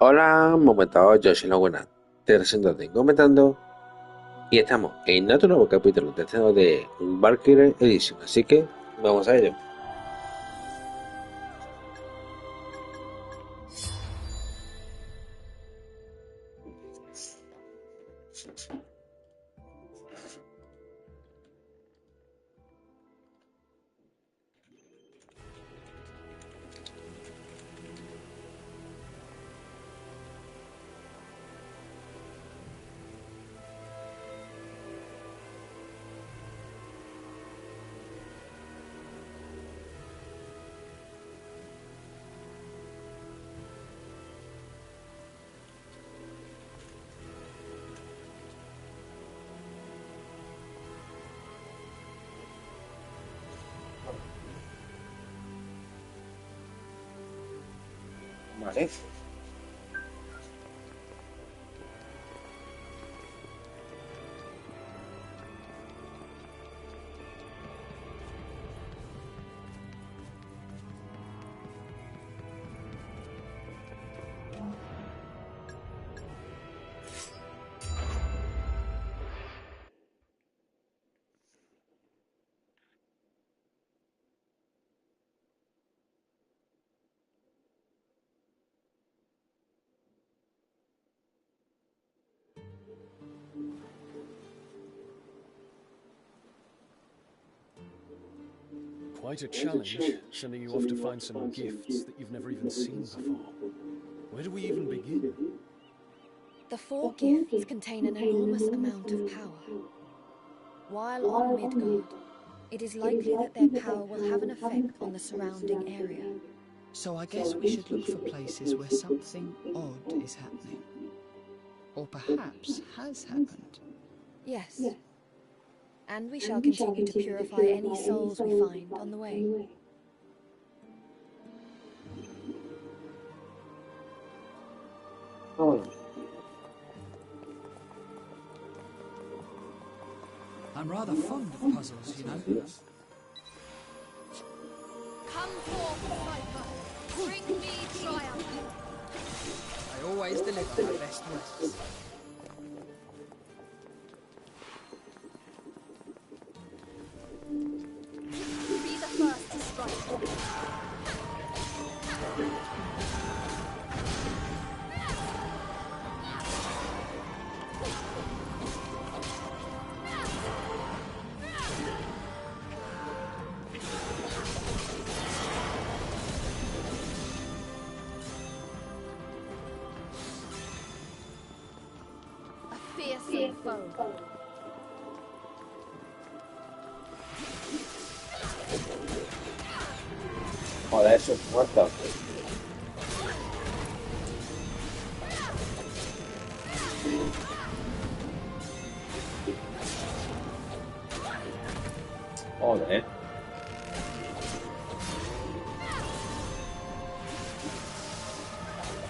Hola, momento, yo soy la buena. Te presento de comentando y estamos en otro nuevo capítulo de Valkyrie Elysium, así que vamos a ello. Vale. Quite a challenge, sending you off to find some gifts that you've never even seen before. Where do we even begin? The four gifts contain an enormous amount of power. While on Midgard, it is likely that their power will have an effect on the surrounding area. So I guess we should look for places where something odd is happening. Or perhaps has happened. Yes. And we shall continue to purify any souls we find on the way. Oh, I'm rather fond of puzzles, you know. Come forth, Viper. Bring me triumph. I always deliver my best wishes. Be the first to strike. A fearsome foe. joder, eso es muerto. Joder.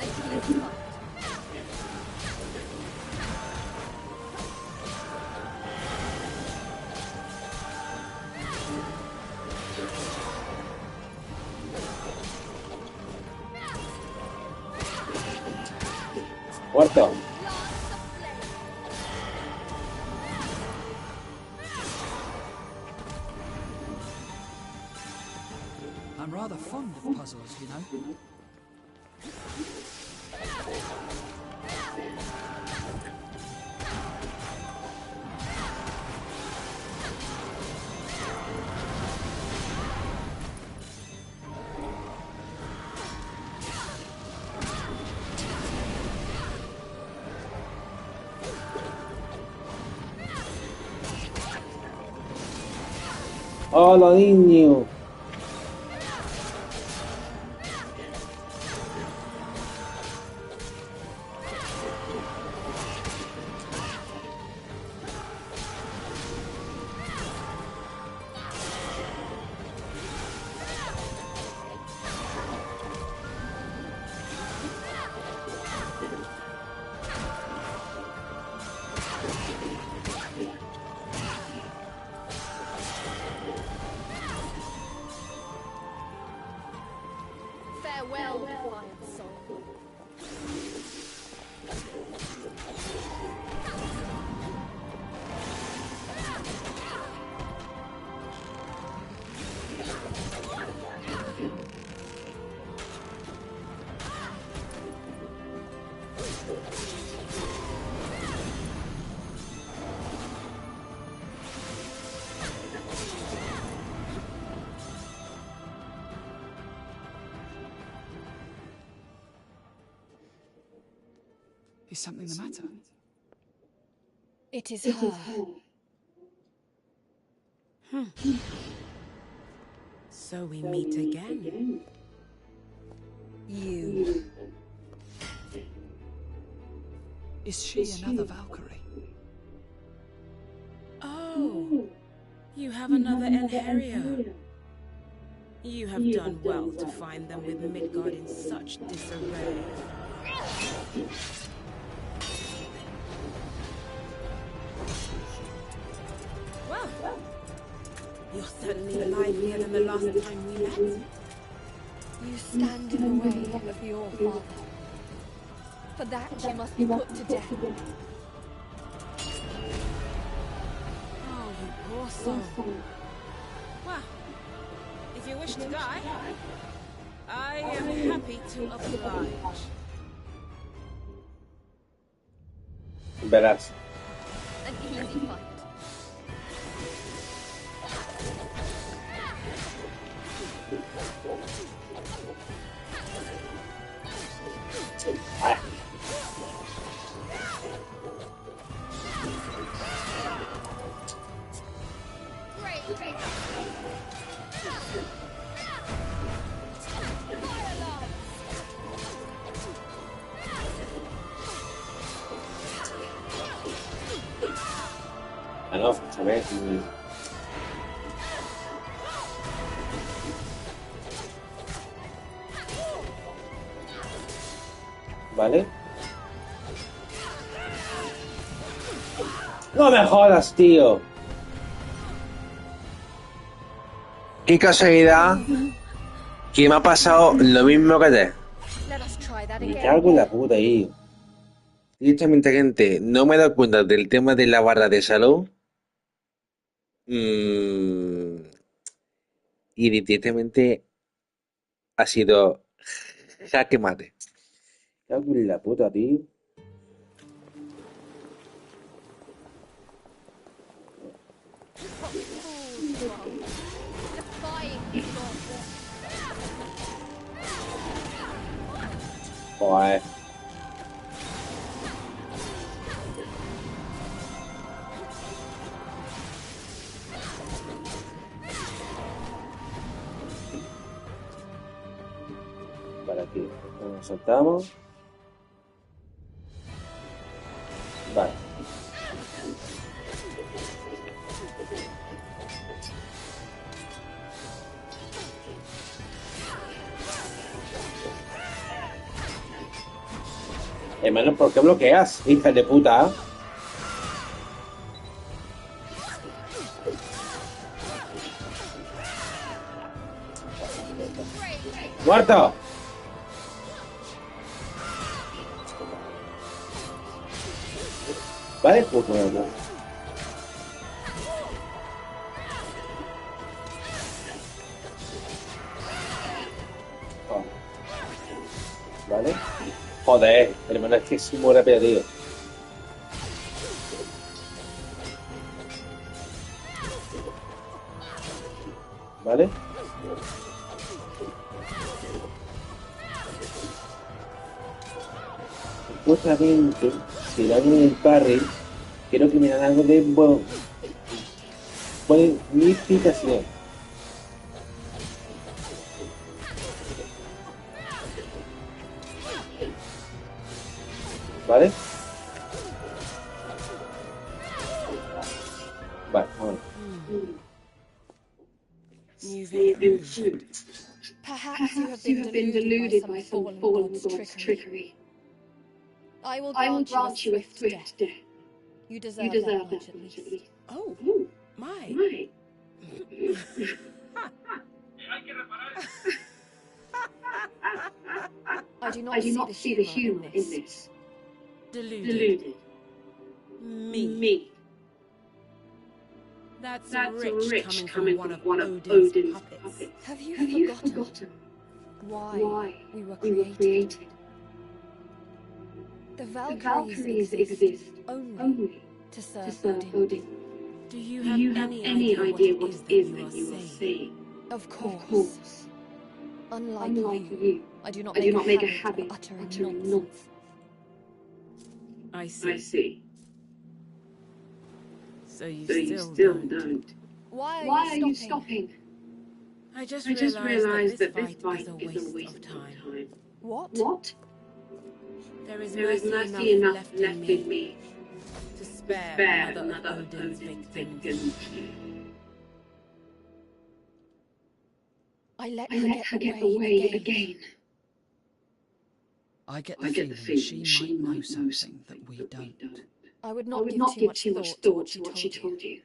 A keen fight. Muerto. Lance of flame. I'm rather fond of puzzles, you know. Hola, niño. Is something the matter? It is her. So we meet again. You. Is she another Valkyrie? Oh, you have another Enherio. You have done well to find them with Midgard in such disarray. Well, you're certainly livelier than the last time we met. You stand in the way of your father. For that you must be put to death. Oh, you poor soul. Well, if you wish to die, I am happy to oblige. Verás. An easy fight. Ah, no, a ver. Vale. No me jodas, tío. Qué casualidad que me ha pasado lo mismo que te. Let us try that Me again. cago en la puta ahí. Directamente, gente, no me he dado cuenta del tema de la barra de salud. Y directamente ha sido jaque mate. Me cago en la puta, tío. Defying the gods. Joder. Para aquí. Nos soltamos. Vale. Hermano, ¿por qué bloqueas, hija de puta? ¡Muerto! Vale, pues bueno. Vale. Joder, hermano, es que es muy rápido, tío. Vale. Justamente, si le hago el parry, quiero que me dan algo de bonificación. ¿Vale? Vale, vámonos. Perhaps you have been deluded by some fallen god's trickery. I will grant you a swift death. You deserve that much at least. Oh, my. I do not see the humor in this. Deluded. Me. That's rich coming from one of Odin's puppets. Have you forgotten why we were created? The Valkyries exist only to serve Odin. Do you have any idea what it is that you are saying? Of course. Unlike you, I do not make a habit of uttering nonsense. I I see. see. So you So you still still don't. don't. Why Why are are you you stopping? stopping? I just I just realized realized that that this this fight is fight a is a waste waste of of time. time. What? What? There is There is mercy mercy enough left left in in me me to to spare spare another of another of Odin's Odin's victims. victims. I let I her let get her get away away again. again. I get I the get the feeling feeling she might know something that we don't. I would I not would give not too give much too much thought to what thought she to what she told you. told you.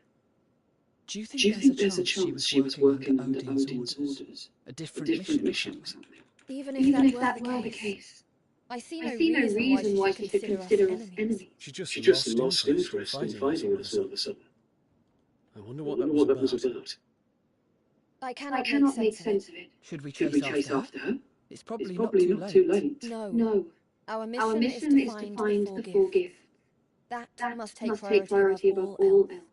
Do you Do think you there's a think there's a chance she chance was she was working under working under Odin's Odin's orders? A A different different mission or mission or something? something? Even Even if were that the were the case, case, I see I no see no reason why reason she why should she should consider us consider us enemies. enemies. She just She just lost lost interest in interest in fighting us all fighting of a us all of a sudden. sudden. I wonder I what that wonder was what that was about. about. I I cannot make cannot make sense of it. sense of it. Should we Should we chase chase after her? after her? It's It's probably not probably too not too late. late. No. No. Our Our mission is mission to is to find find the the four four gifts. gifts. That That must take must take priority priority above above all all else. else.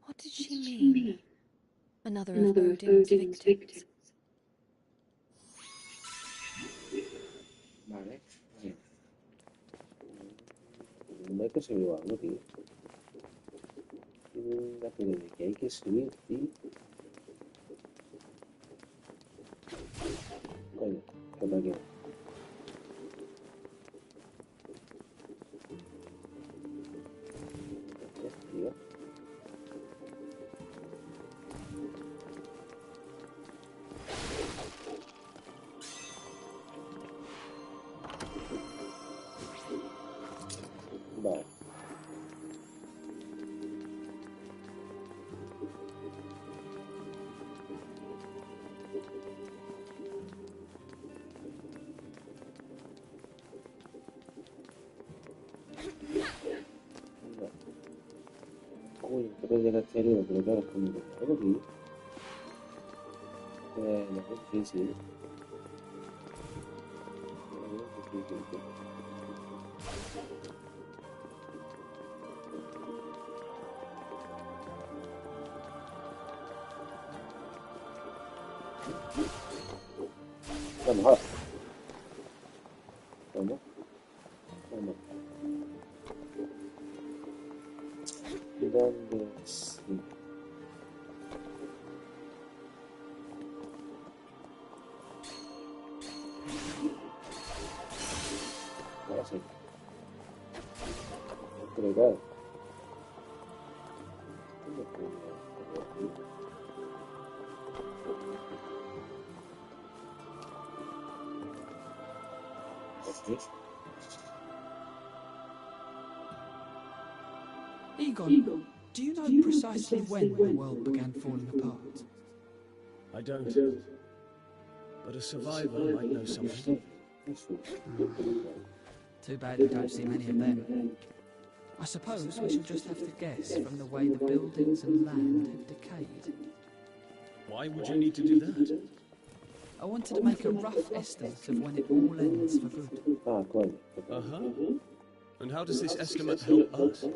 What did What she did she mean? mean? Another of Another of Odin's Odin's victims. victims. Vale. Bien. No hay que subir algo, tío. Venga, pero de que hay que subir, tío. Coño, que para qué. Tío. Vale. Uy, creo que era serio, pero claro, es como que algo, tío. No sé, sí, sí. Vamos, ahora. Vamos. Vamos. ¿Dónde? Sí. Ahora sí. Pero claro. ¿Dónde estoy? Aquí. Egon, do you know precisely when the world began falling apart? I don't. But a survivor might know something. Too bad we don't see many of them. I suppose we shall just have to guess from the way the buildings and land have decayed. Why would you need to do that? I wanted to make a rough estimate of when it all ends for good. Ah, coño. Uh-huh. And how does this estimate help us?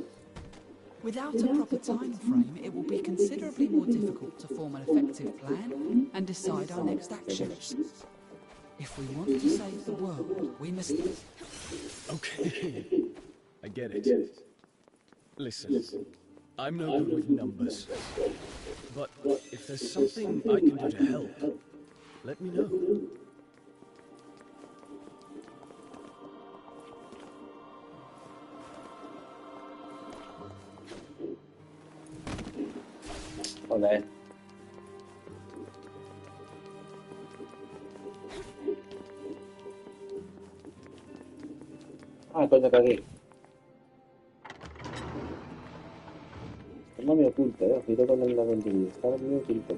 Without a proper time frame, it will be considerably more difficult to form an effective plan and decide our next actions. If we want to save the world, we must... Okay. I get it. Listen, I'm no good with numbers. But if there's something I can do to help, let me know. Joder. Ah, coño, que aquí. No me oculta, cuidado con la ventanilla. Estaba muy oculta.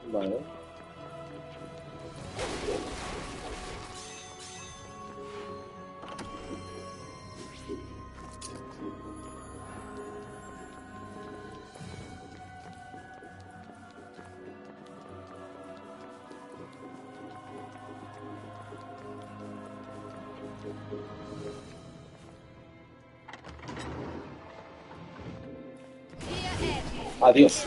Vale. Adiós.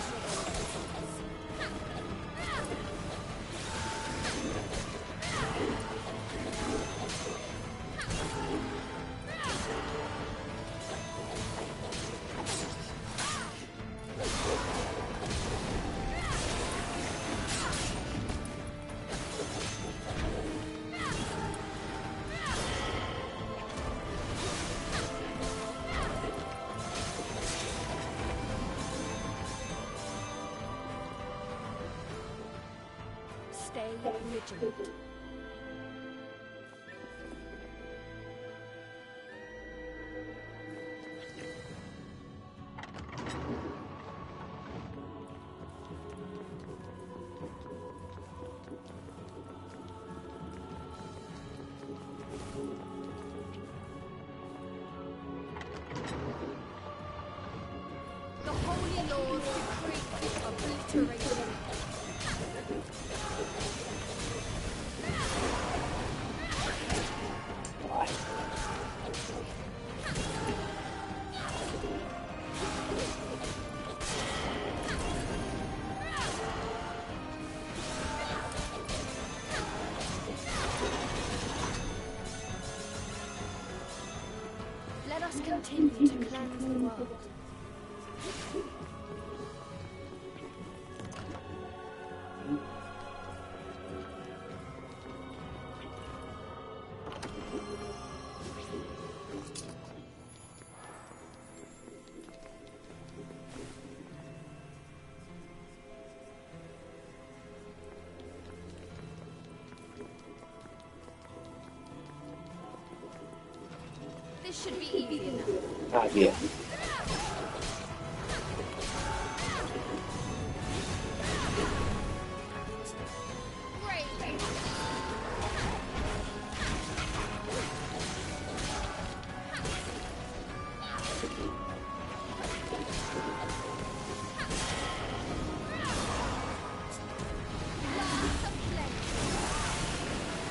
Stay vigilant. The holy lords decree obliteration. Let us continue to cleanse the world. This should be easy enough. Ah, bien. Great.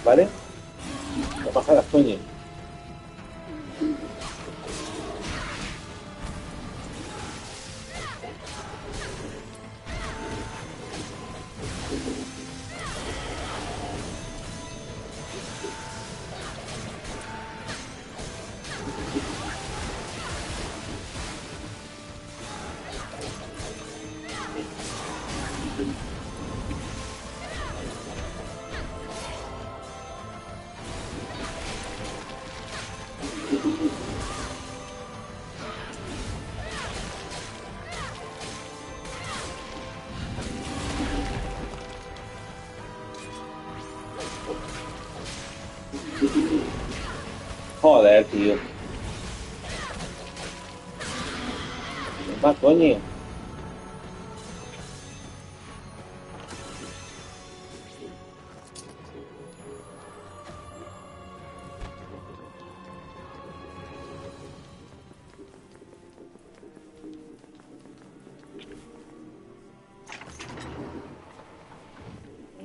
¿Vale? ¿Qué pasa las coñas? Joder, tío. ¿Qué más, coño?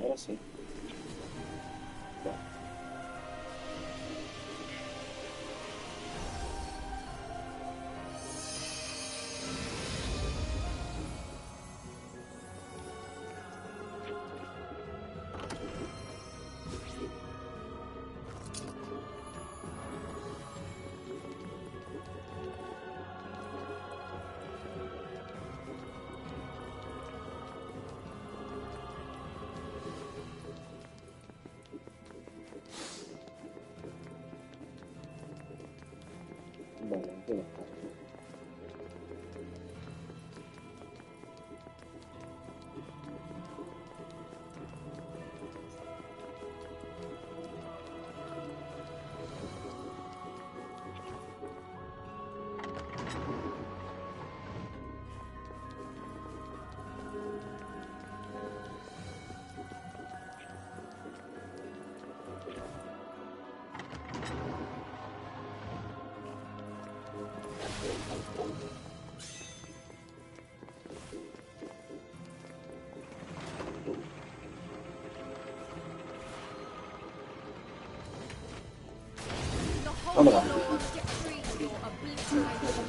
Ahora sí. Vale, entiendo. The holy Vámonos. lords decree your obliteration.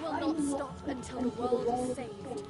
will not stop until the world is saved.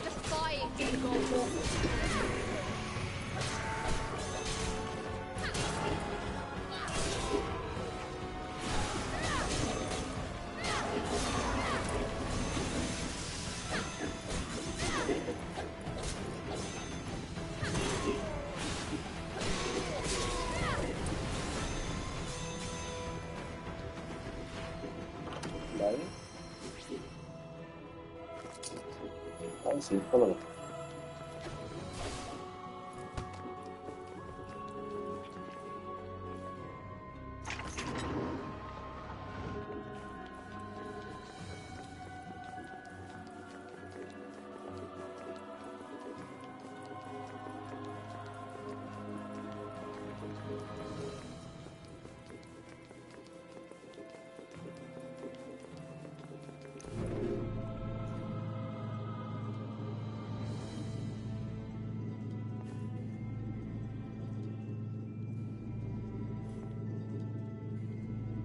Defying the gods. Vale. Vale, sí, cómo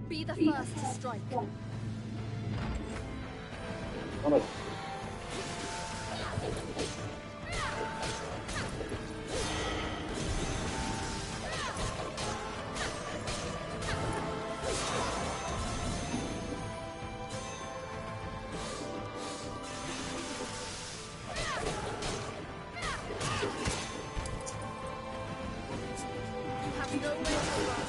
Be the first to strike. Vámonos. You have no way to run.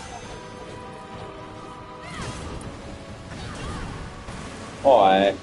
Joder.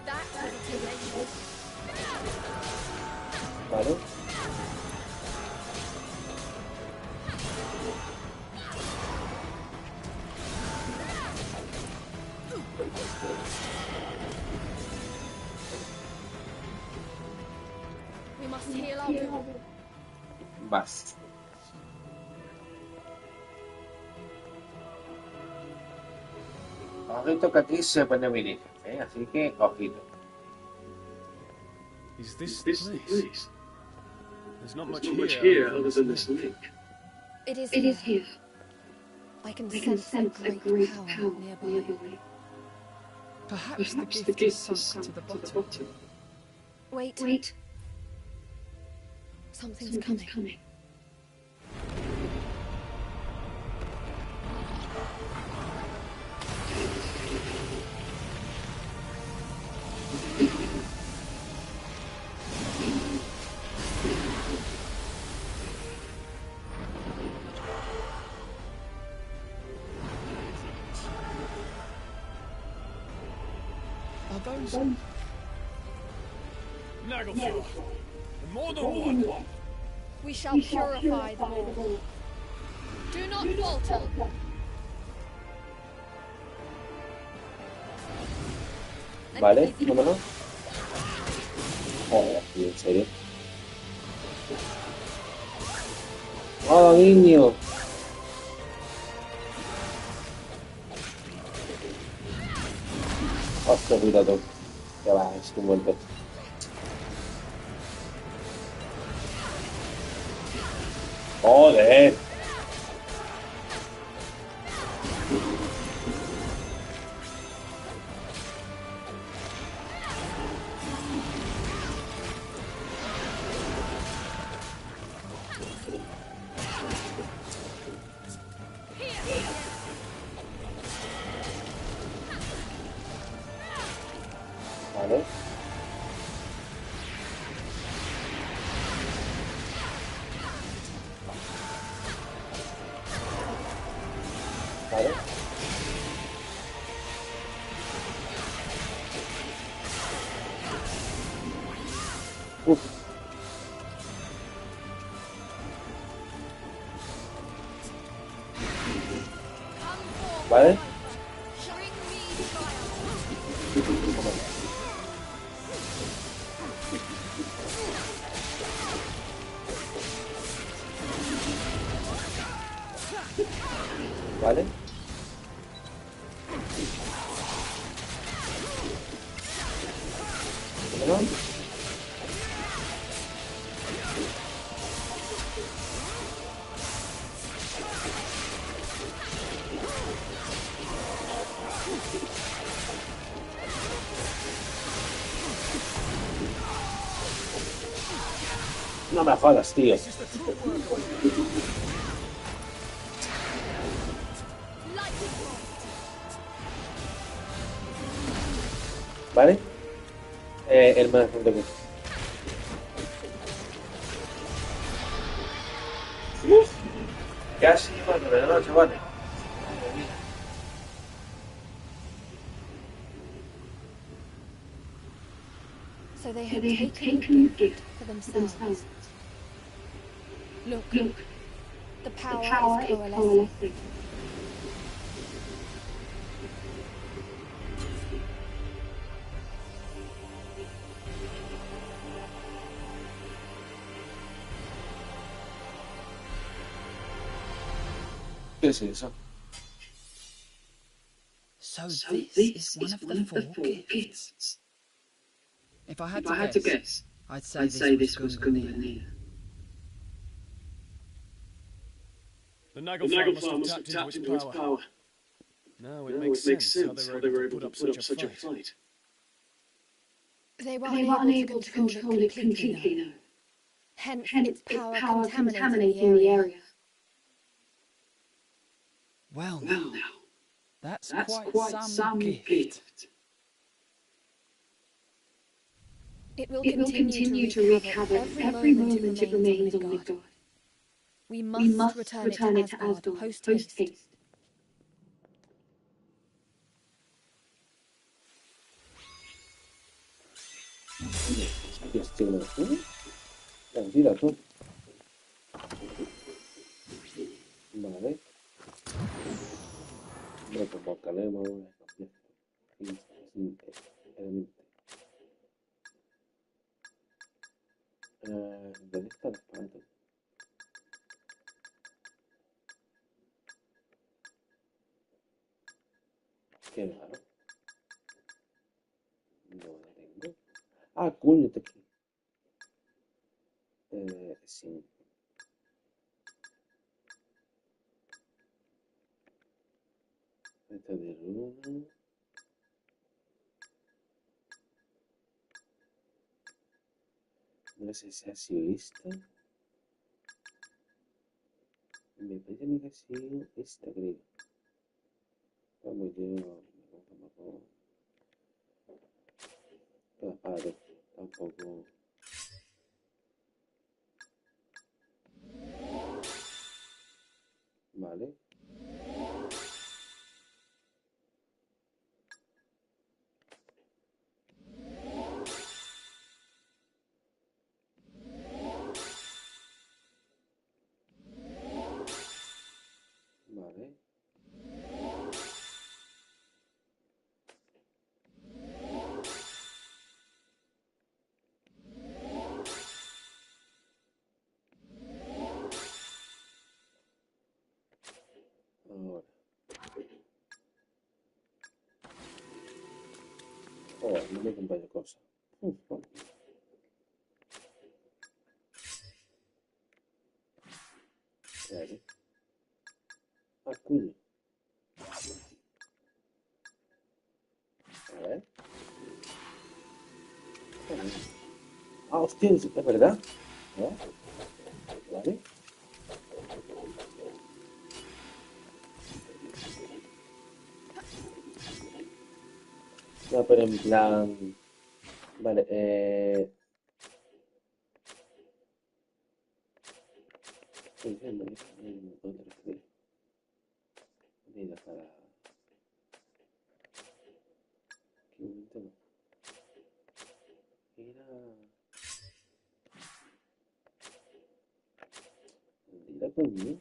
That was a tenacious. Vale. We must heal our wound. Vas. Ojito que aquí se pone vinil, así que ojito. Is this the place? There's not much here other than this lake. It is It is here. here. I can I can sense a great power nearby. Perhaps Perhaps the the gift gift is is sunk sunk to the to the bottom. bottom. Wait, Wait, something's something's coming. coming. Are those... Nagelfar! And more than one! We shall purify them all. Do not falter. Vale, vámonos. Joder, tío, en serio. ¡Oh, niño! Hostia, cuidado. Ya va, es un golpe. ¡Joder! Vale. Vale. Vale. Vale. Bueno. No me jodas, tío. Vale. El más de que... Casi cuando de la noche, vale. So they had taken the gift for themselves. Look, the power is coalescing. ¿Qué es eso? So this is one of the four gifts. If I had to guess, I'd say this was Gunganir. The Naglfar must have tapped into its power. Now it makes sense how they were able to put up such a fight. They were unable to control it completely, though. Hence its power contaminating the area. Well now, that's quite some gift. It will continue to wreak havoc every moment it remains on Midgard. We must return it to Asgard post-haste. Tranquila tú. Vale. Hombre, como calemos, ¿dónde está el espanto? Qué raro. No lo tengo. Ah, coño, está aquí. Sí. Esta de runa. No sé si ha sido esta. Me parece que ha sido esta, creo. Vamos, yo... Claro, tampoco... Vale. Vale. Ahora. Oh, no me acompaña cosa. Vale. Ah, coño. A ver. Ah, hostia, es verdad. ¿No? Vale. No, pero en plan... Vale, Mira, para... ¿Qué momento no? Era... ¿Dónde era conmigo?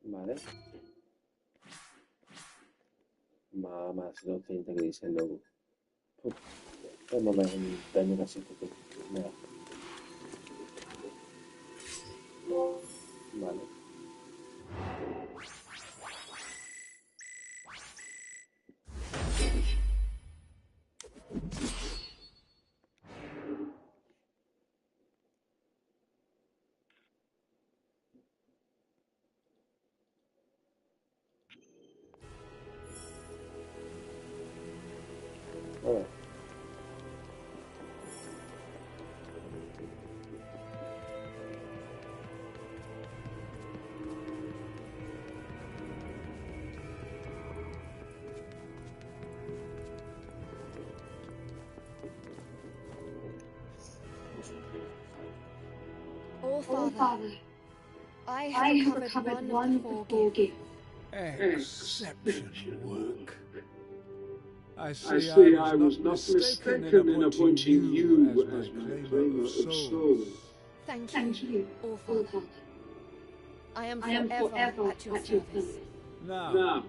Vale. Más 230 que dice el logo. Vamos a ver un daño casi que me da. Vale. Bueno. All Father, I have recovered one of the four gifts. Exceptional work. I see I was not mistaken in appointing you as my claimer of souls. Thank you, All Father. I am forever at your service. Now,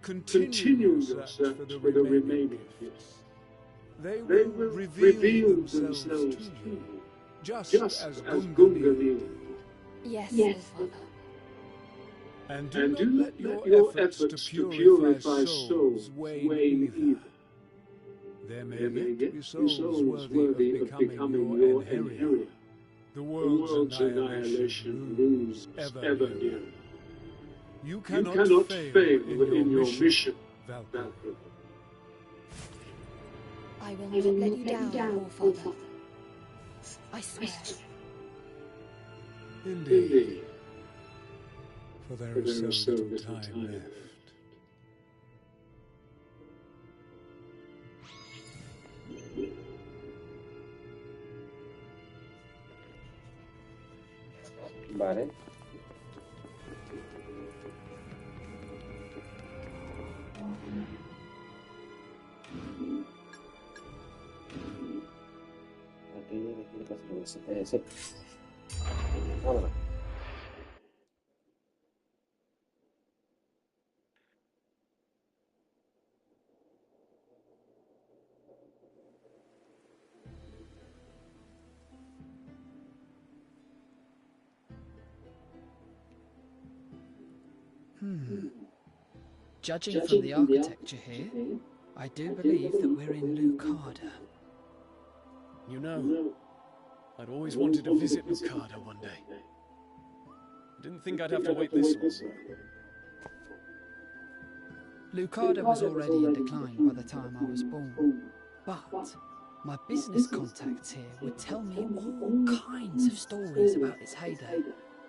continue your search for the remaining gifts. They will reveal themselves to you, just as Gunga did. Yes, All Father. And do not let your efforts to purify souls wane either. There may yet be souls worthy of becoming your inheritor. The world's annihilation looms ever nearer. You cannot fail in your mission, Valkyrie. I will not let you down, All Father. I swear. Indeed. For there is so little time left. Vale. Sí. Vámonos. Judging from the architecture here, I do believe that we're in Lucada. You know, I'd always wanted to visit Lucada one day. I didn't think I'd have to wait this long. Lucada was already in decline by the time I was born, but my business contacts here would tell me all kinds of stories about its heyday.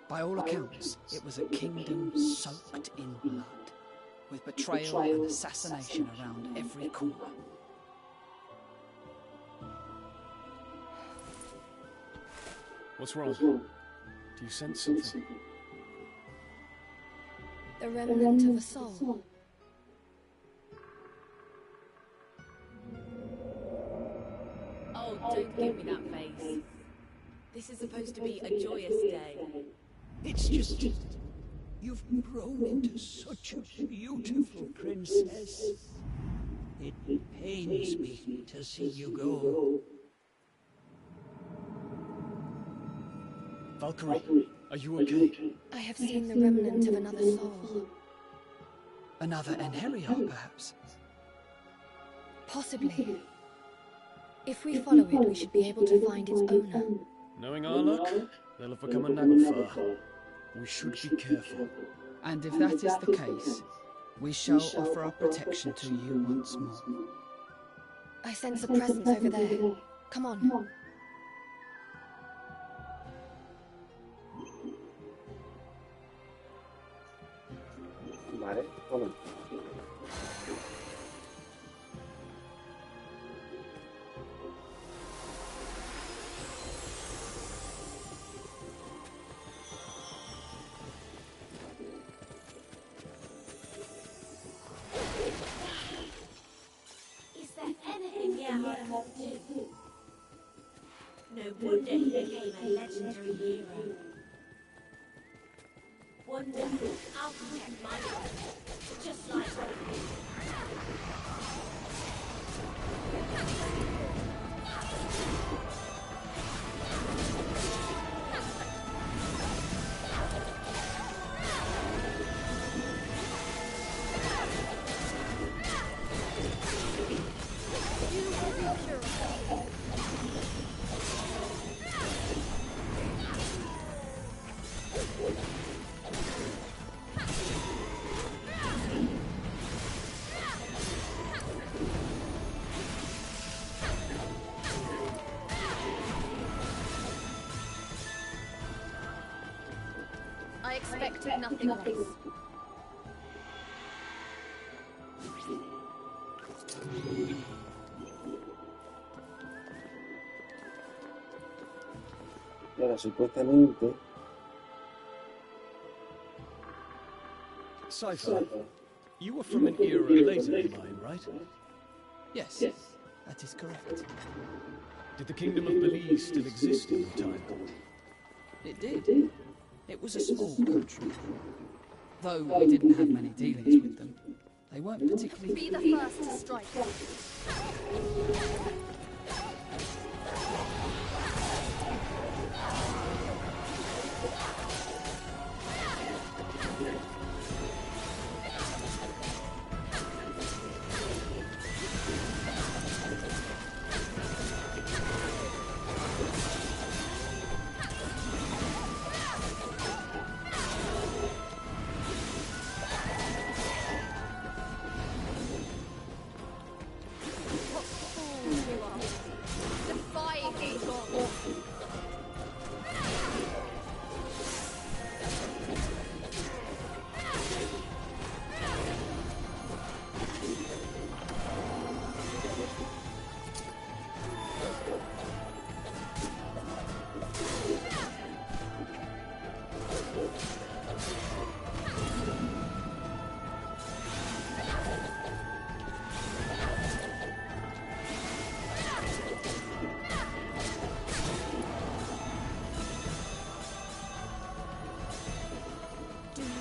By all accounts, it was a kingdom soaked in blood, with betrayal and assassination around every corner. What's wrong? Do you sense something? The remnant of a soul. Oh, don't give me that face. This is supposed to be a joyous day. It's just... You've grown into such a beautiful princess. It pains me to see you go. Valkyrie, are you okay? I have seen the remnant of another soul. Another Enheria, perhaps? Possibly. If we follow it, we should be able to find its owner. Knowing our luck, they'll have become a Naglfar. We should be careful. And if that is the case, we shall offer our protection to you once more. I sense a presence over there. Come on. Vale, bueno. Is there anything Gerhard could do? No wonder he became a legendary hero. Wonderful. I'll protect my friend, just like I expected nothing less. Ahora, supuestamente... Cypher, you were from an era later than mine, right? Yes, that is correct. Did the Kingdom of Belize still exist in your time? It did. It was a small country. Though we didn't have many dealings with them. They weren't particularly... Be the first to strike.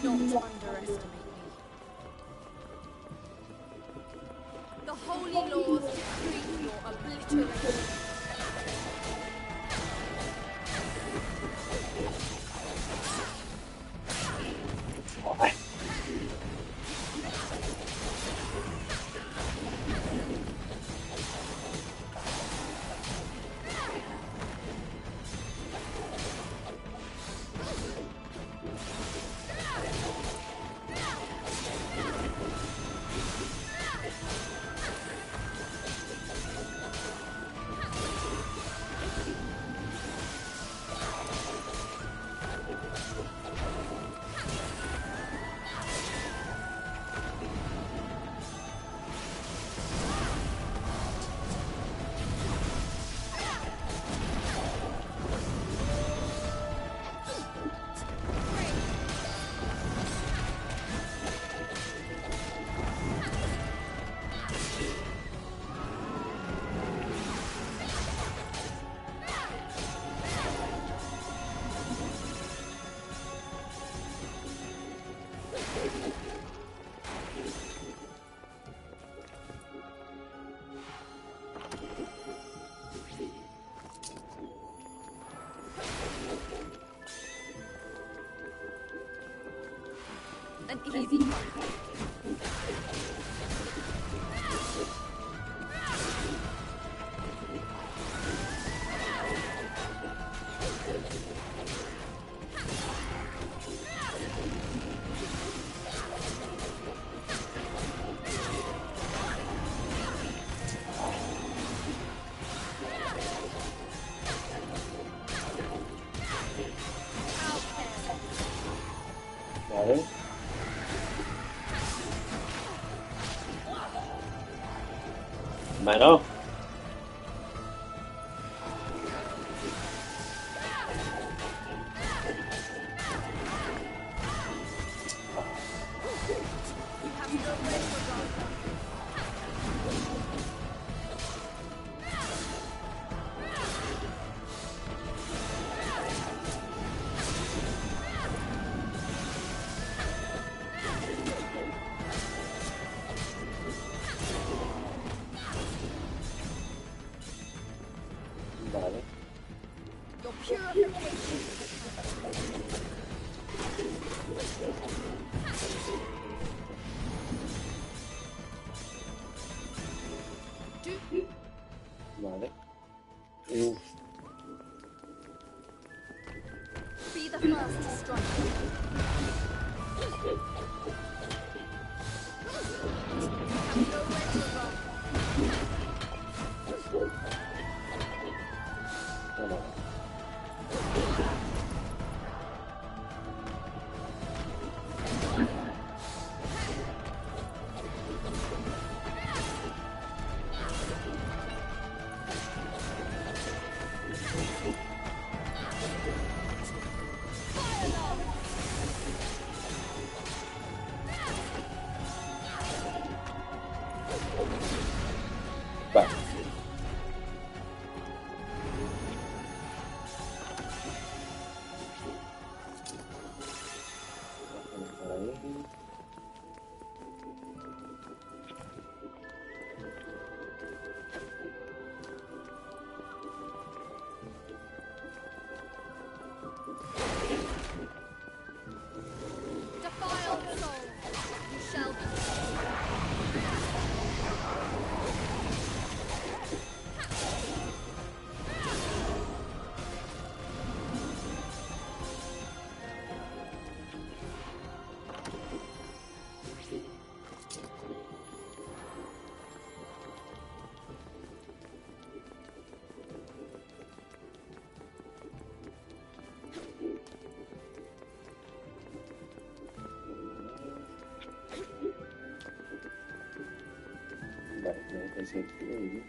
Do not underestimate me. The holy laws decree your obliteration. An easy one. Vale. Bueno. Vale. Your purification. Vale. Be the first to strike. You have nowhere to run. Vale. Por ahí. Defiled soul. You shall be. Vale, tengo que hacer ahí.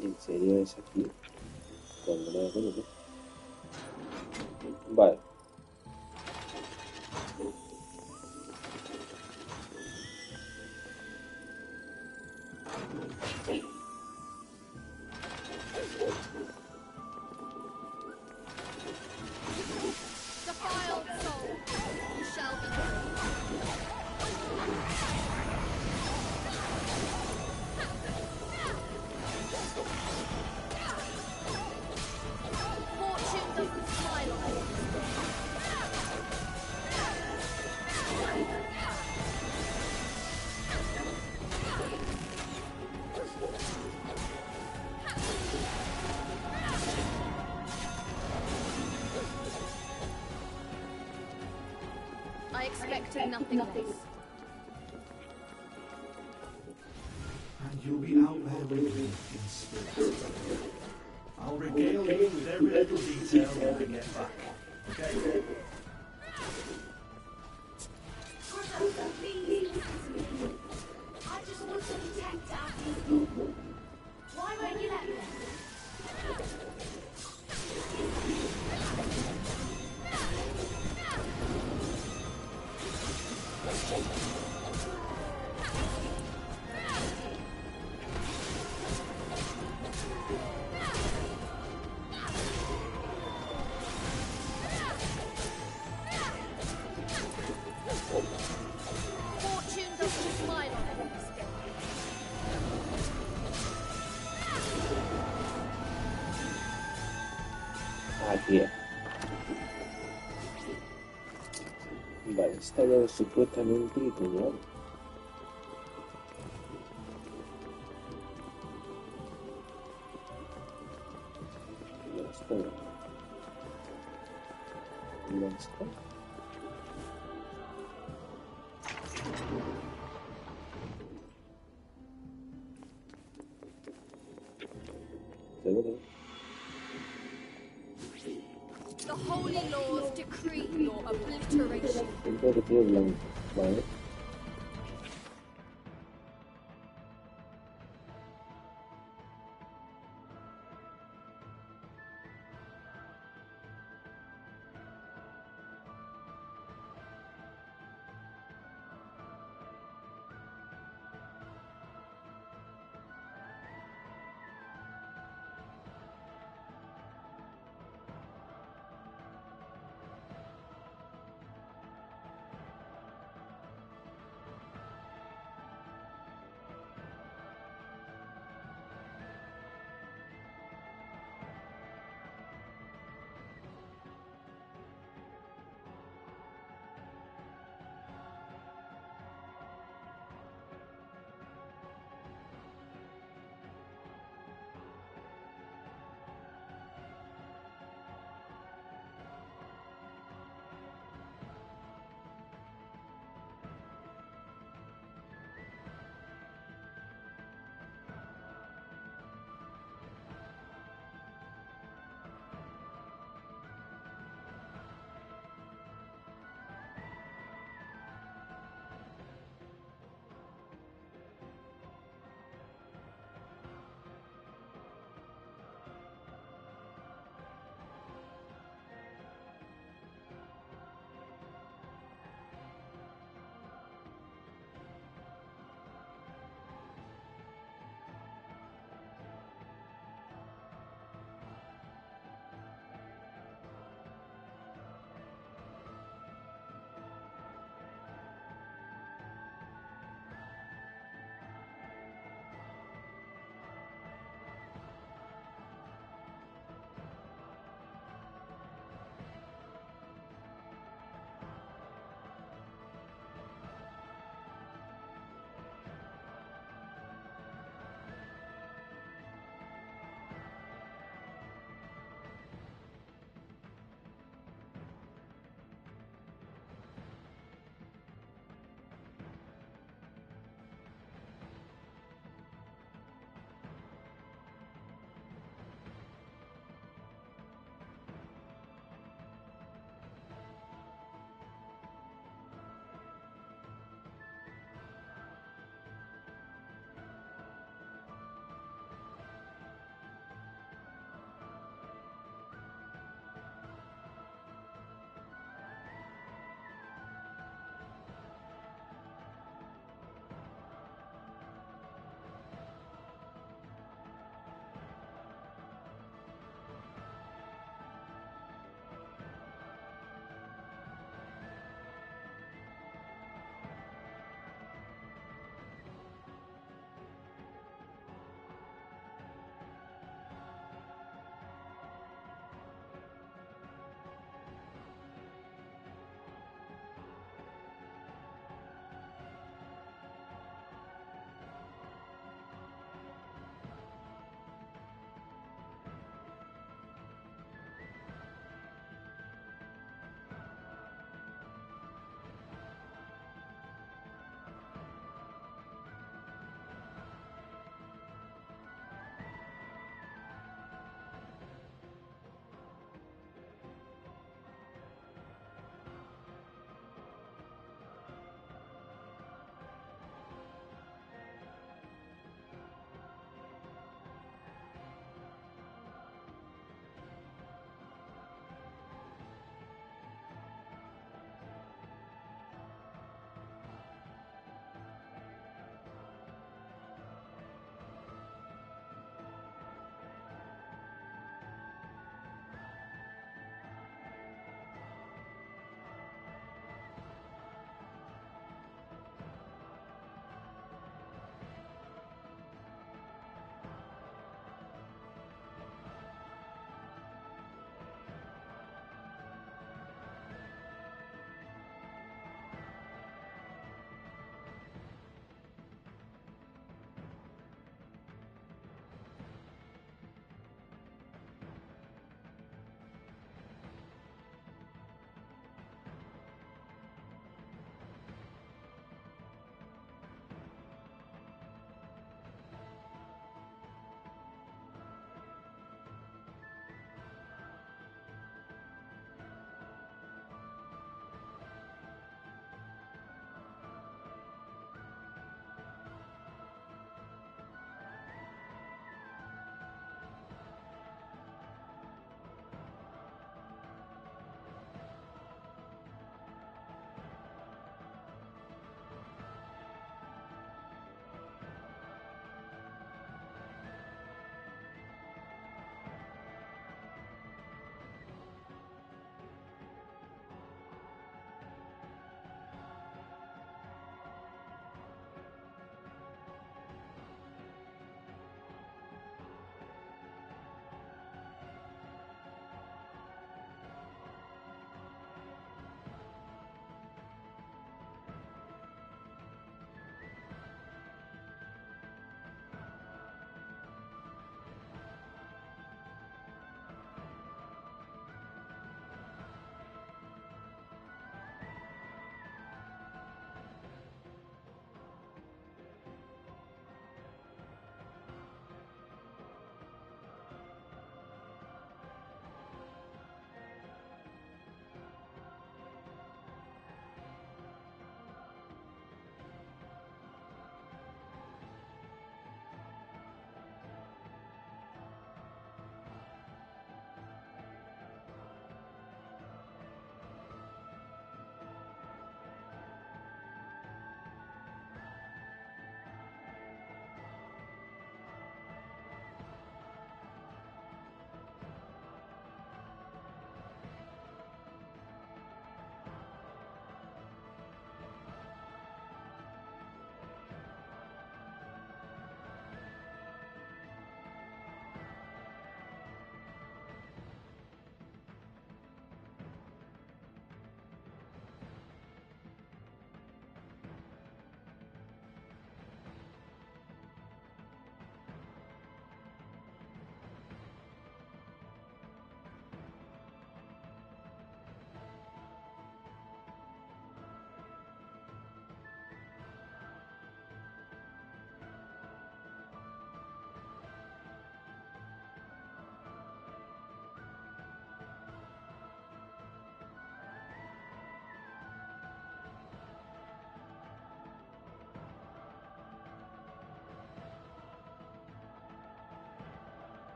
¿En serio es aquí? Cuando me da cuenta. Vale. Defiled soul. You shall be. Fortune doesn't smile on you. I expected nothing less. And you'll be out there with me in spirit. I'll regale you with every little detail when I get back. Okay? I just want to protect our people. Why won't you let me? Fortune doesn't smile on any mistake. Aquí es. Vale, está ya supuestamente diseñado. Ya está. Ya está. ¿Seguro? The holy laws decree your obliteration. Siempre que tiene blanco. Vale.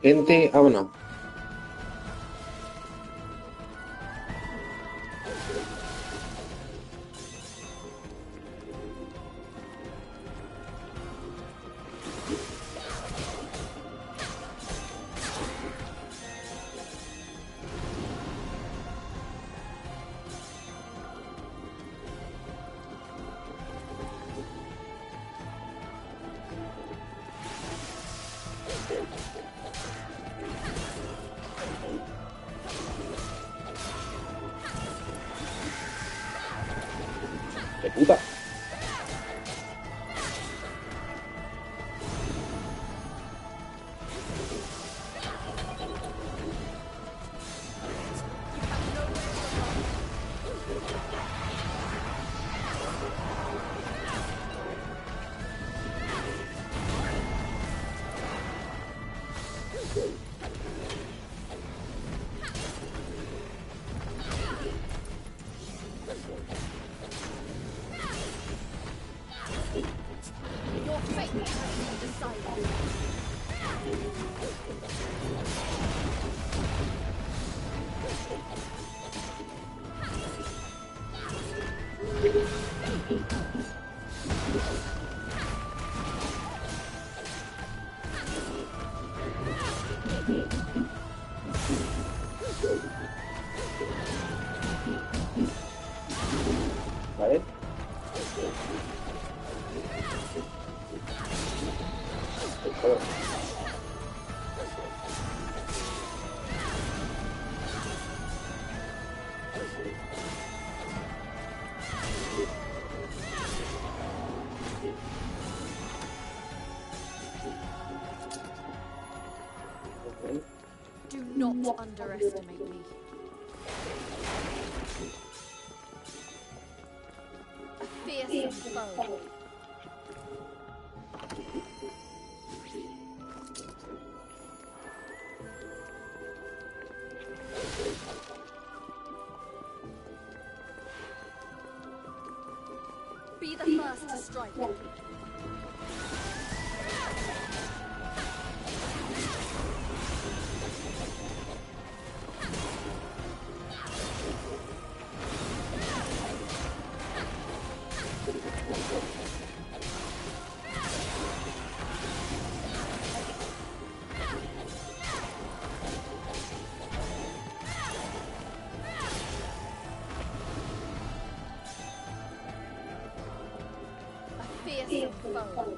Gente, vámonos. ¡De puta! Your fate has been decided. ¿Vale? Joder. Do not underestimate me. A fearsome foe. Be the first to strike. A fearsome foe.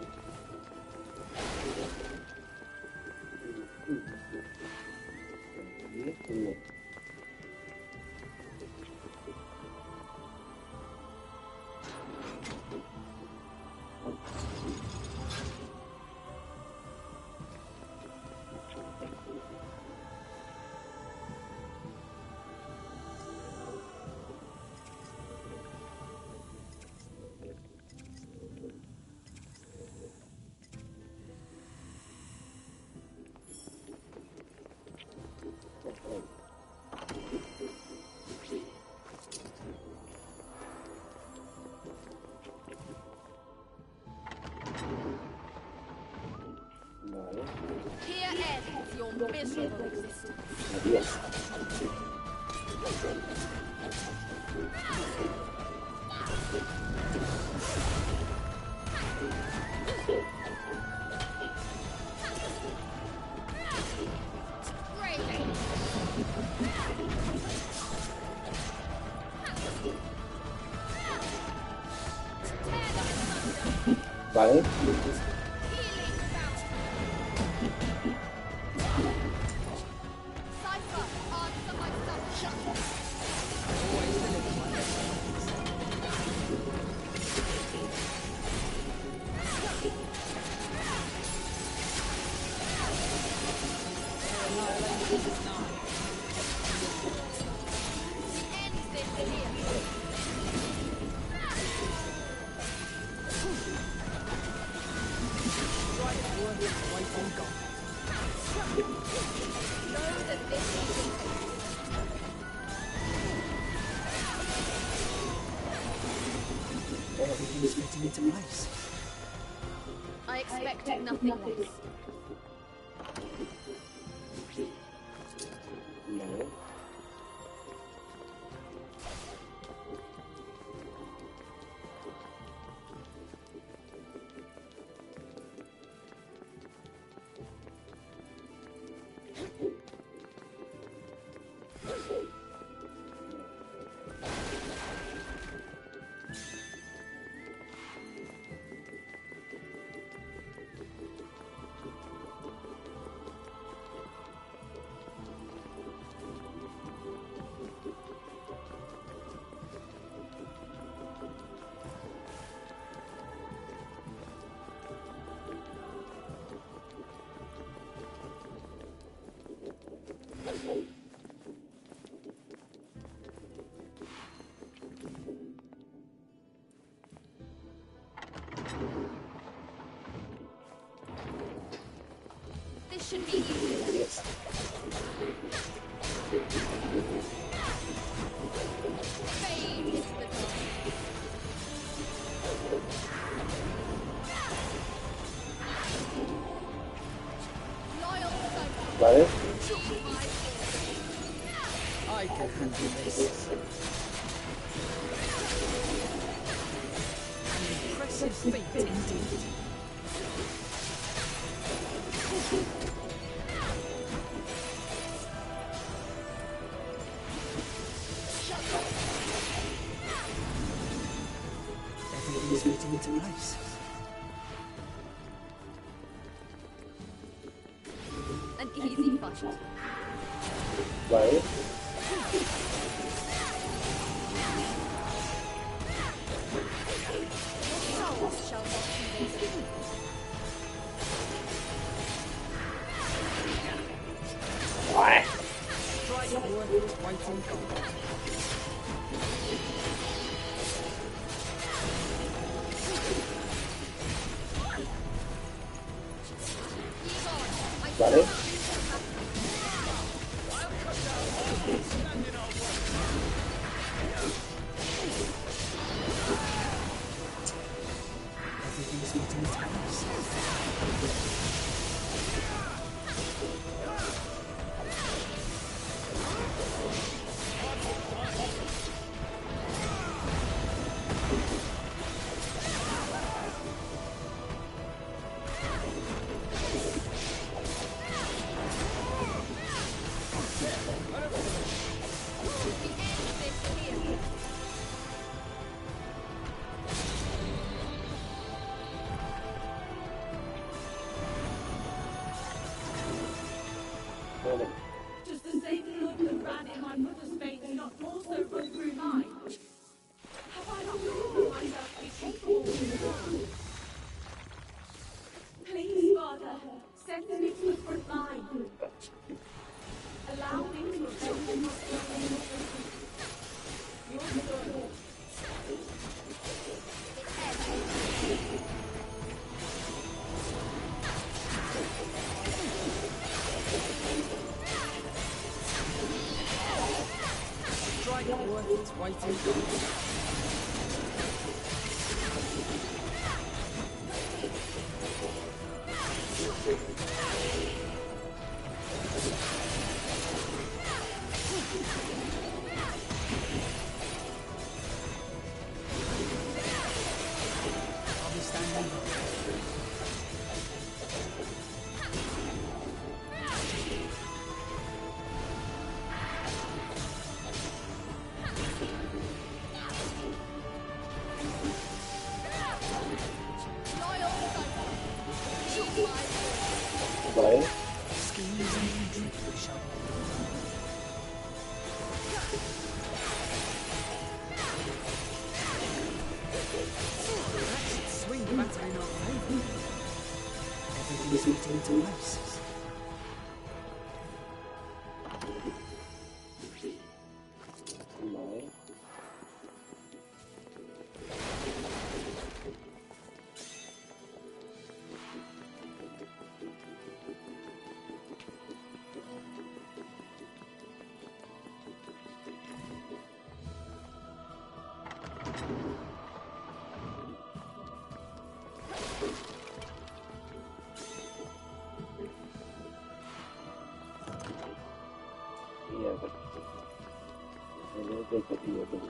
Here ends your miserable existence. Adiós. Vale. Everything's fitting into place. I expected nothing less. should be easy. Fade is the dawn. Loyal servant. Vale. Choose my I can handle this. An impressive feat indeed. Everything's fitting into place. an easy fight. Vale. Souls shall not be wasted. Vale. Strike worth waiting for. Vale. Everything's fitting into place. Does the same blood that ran in my mother's veins not also run through mine? Have I not proven myself to be capable of war? Please, Father, send me to the front line. Allow me to avenge my son. Your son. Strike worth its weight in gold. I'll be standing by. Vale. Schemes and intrigue shall be done. Perhaps it's swing batter in our favour. Everything's fitting into place. Vale. Mierda. No te copio, pero...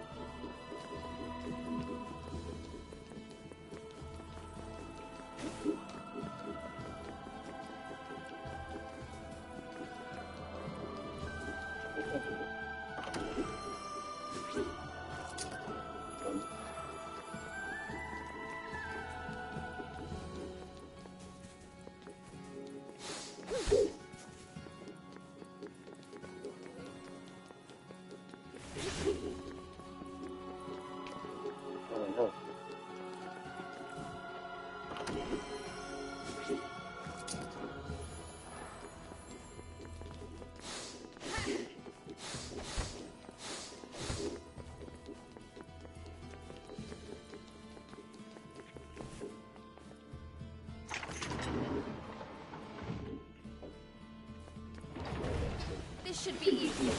This should be easy.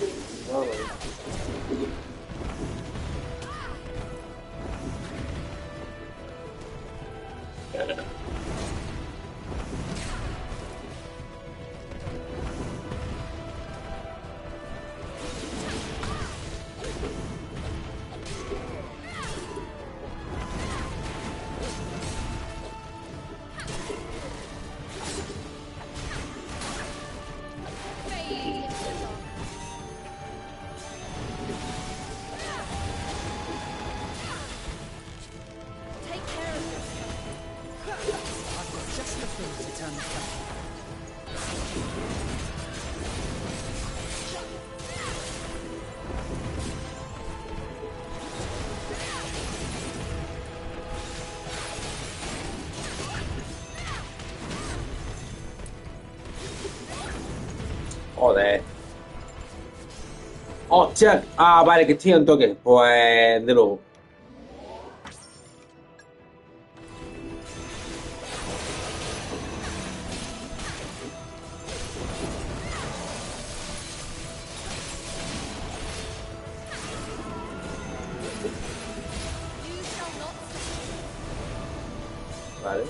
Joder. ¡Hostia! Ah, vale, que estoy en toque. Pues de nuevo. Vale.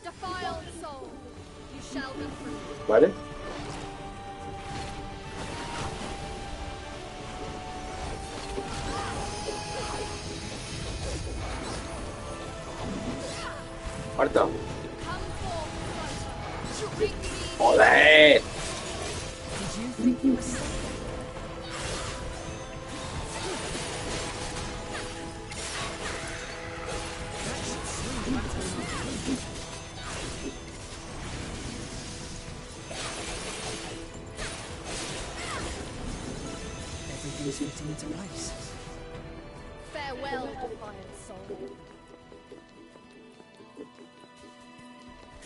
Defiled soul, you shall be free. Vale. Marta. ¡Joder! Everything's fitting into place. Farewell, defiant soul.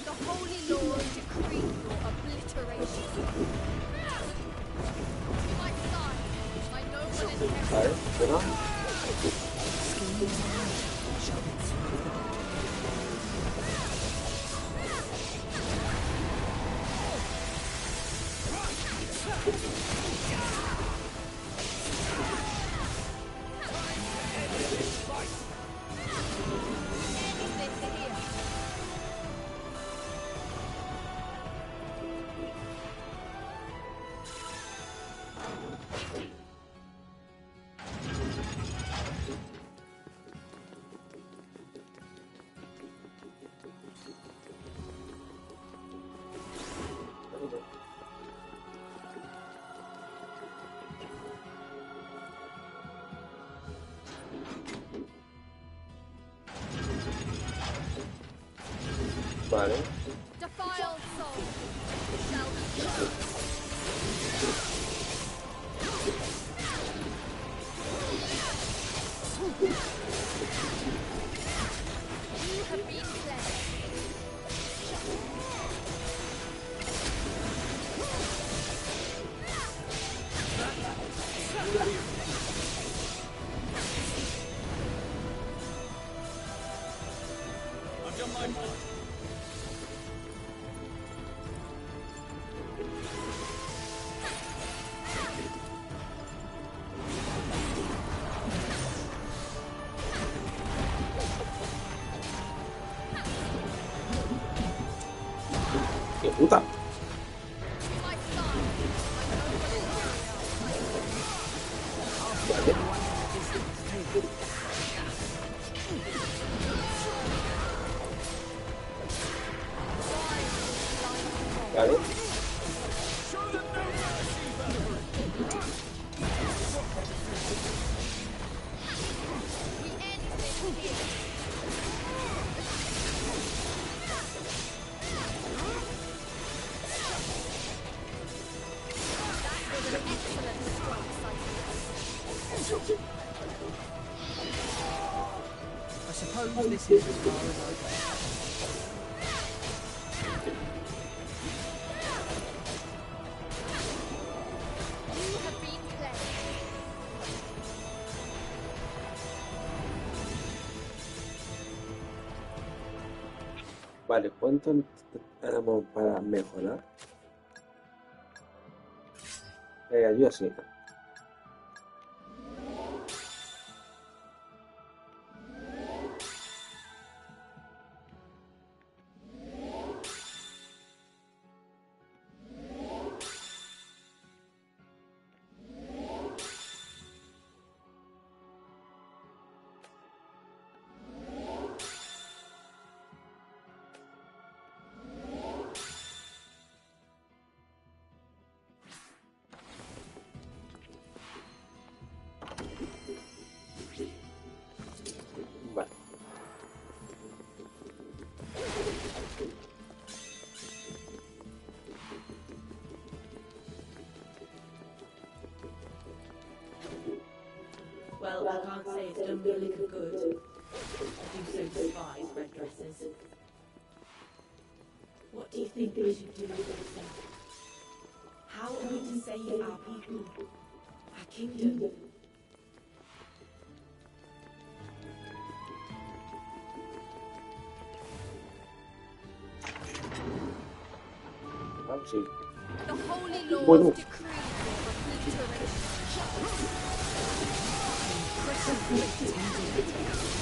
The Holy Lord decree your obliteration. To my side, my noble inheritance. Vale. Defiled soul shall be judged. You have been blessed. ¡Qué puta! Vale. Vale. I suppose this is as far as I go. You have been cleansed. Vale, ¿cuánto tenemos para mejorar? Ayuda sí. Vale. Well, I can't say it's done me a lick of good. I do so despise red dresses. What do you think we should do with this? How are we to save our people? Our kingdom? Vamos, sí. The holy lords Bueno. decree obliteration.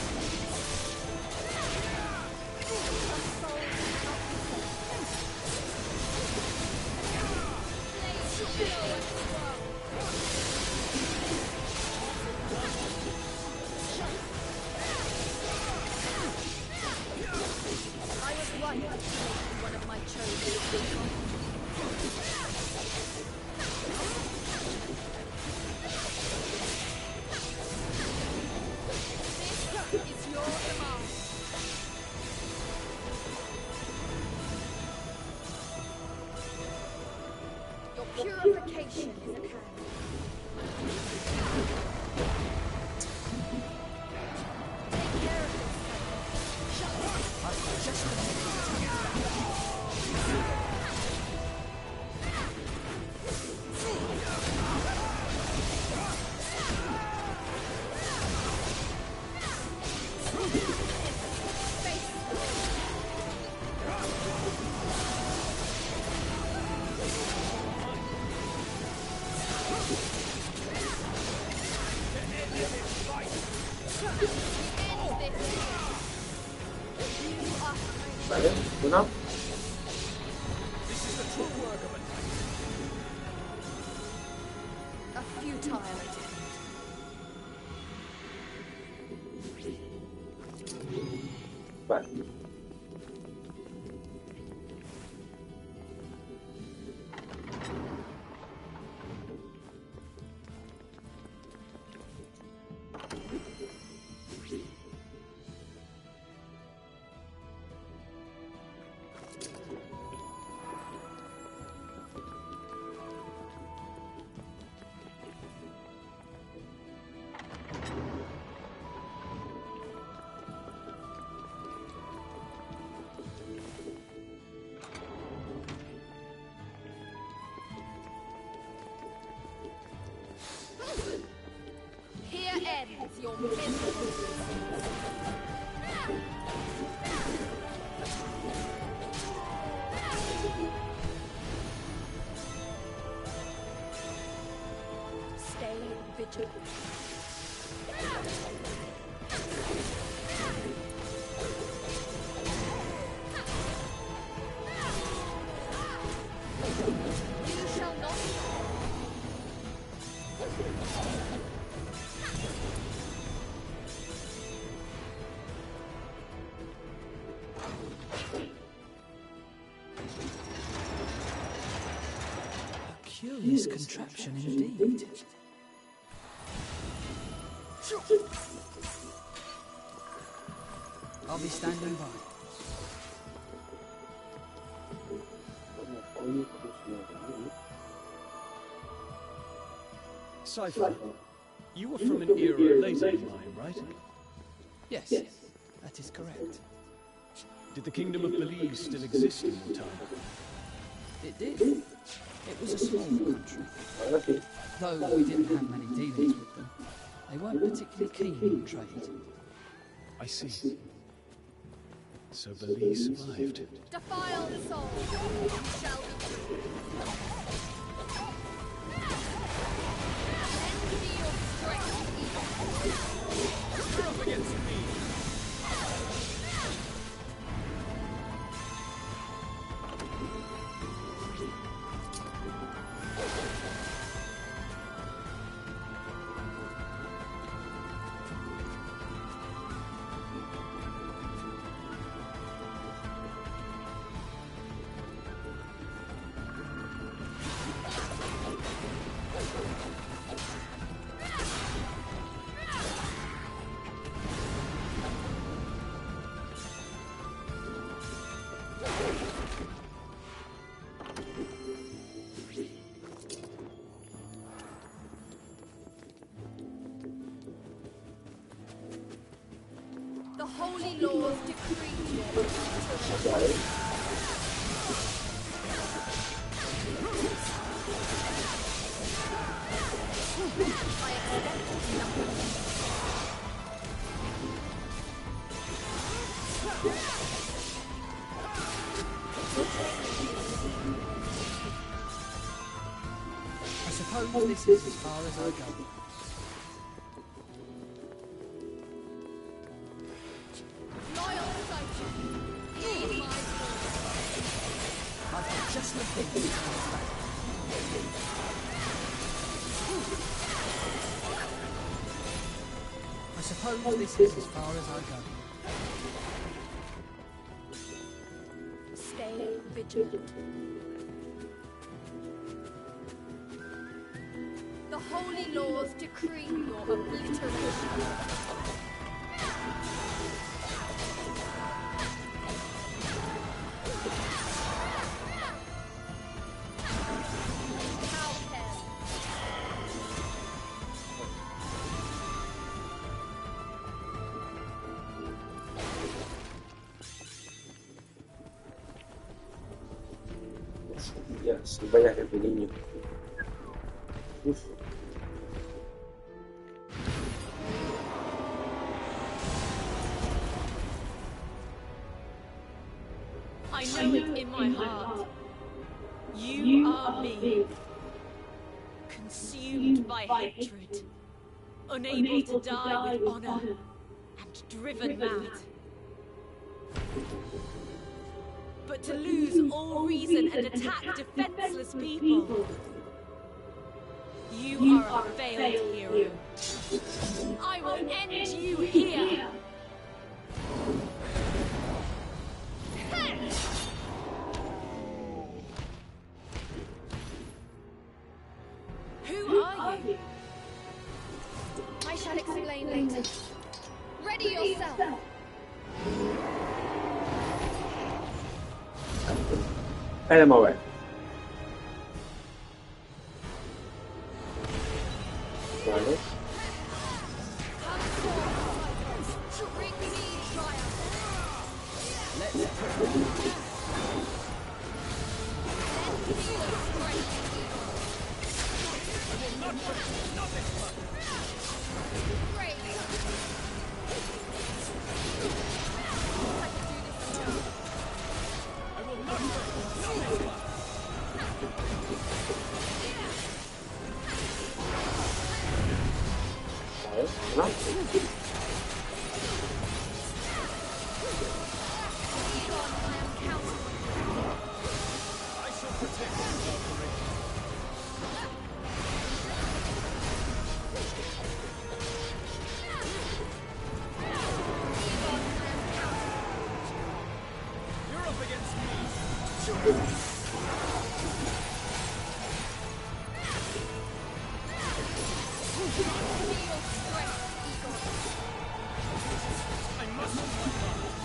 I was right to make one of my chosen. This is your command. Your purification is at hand. Take care of Vale, una. a futile attempt. Vale. Here ends your miserable existence. Curious contraption indeed. I'll be standing by. Cypher, you were from an era later than mine, right? Yes, that is correct. Did the Kingdom of Belize still exist in your time? It did. It was a small country. Though we didn't have many dealings with them. They weren't particularly keen on trade. I see. So Belize survived. Defile the soul, you shall be free. Lend me your strength, You're up against me! The holy laws decree your I expect nothing. I suppose this is as far as I go. Loyal soldier, heed my I've had just the thing to turn us back. I suppose this is as far as I go. Stay vigilant. The holy laws decree your obliteration. Ya, sí, vaya que pequeño. Uf. I know it in my heart. You are me. Consumed by hatred. Unable to die with honor. And driven mad. But to lose all reason and attack defenseless people. You are a failed hero. I will end you here. Who are you? I shall explain later. Ready yourself. Vamos a ver. Vale. Bring me triumph.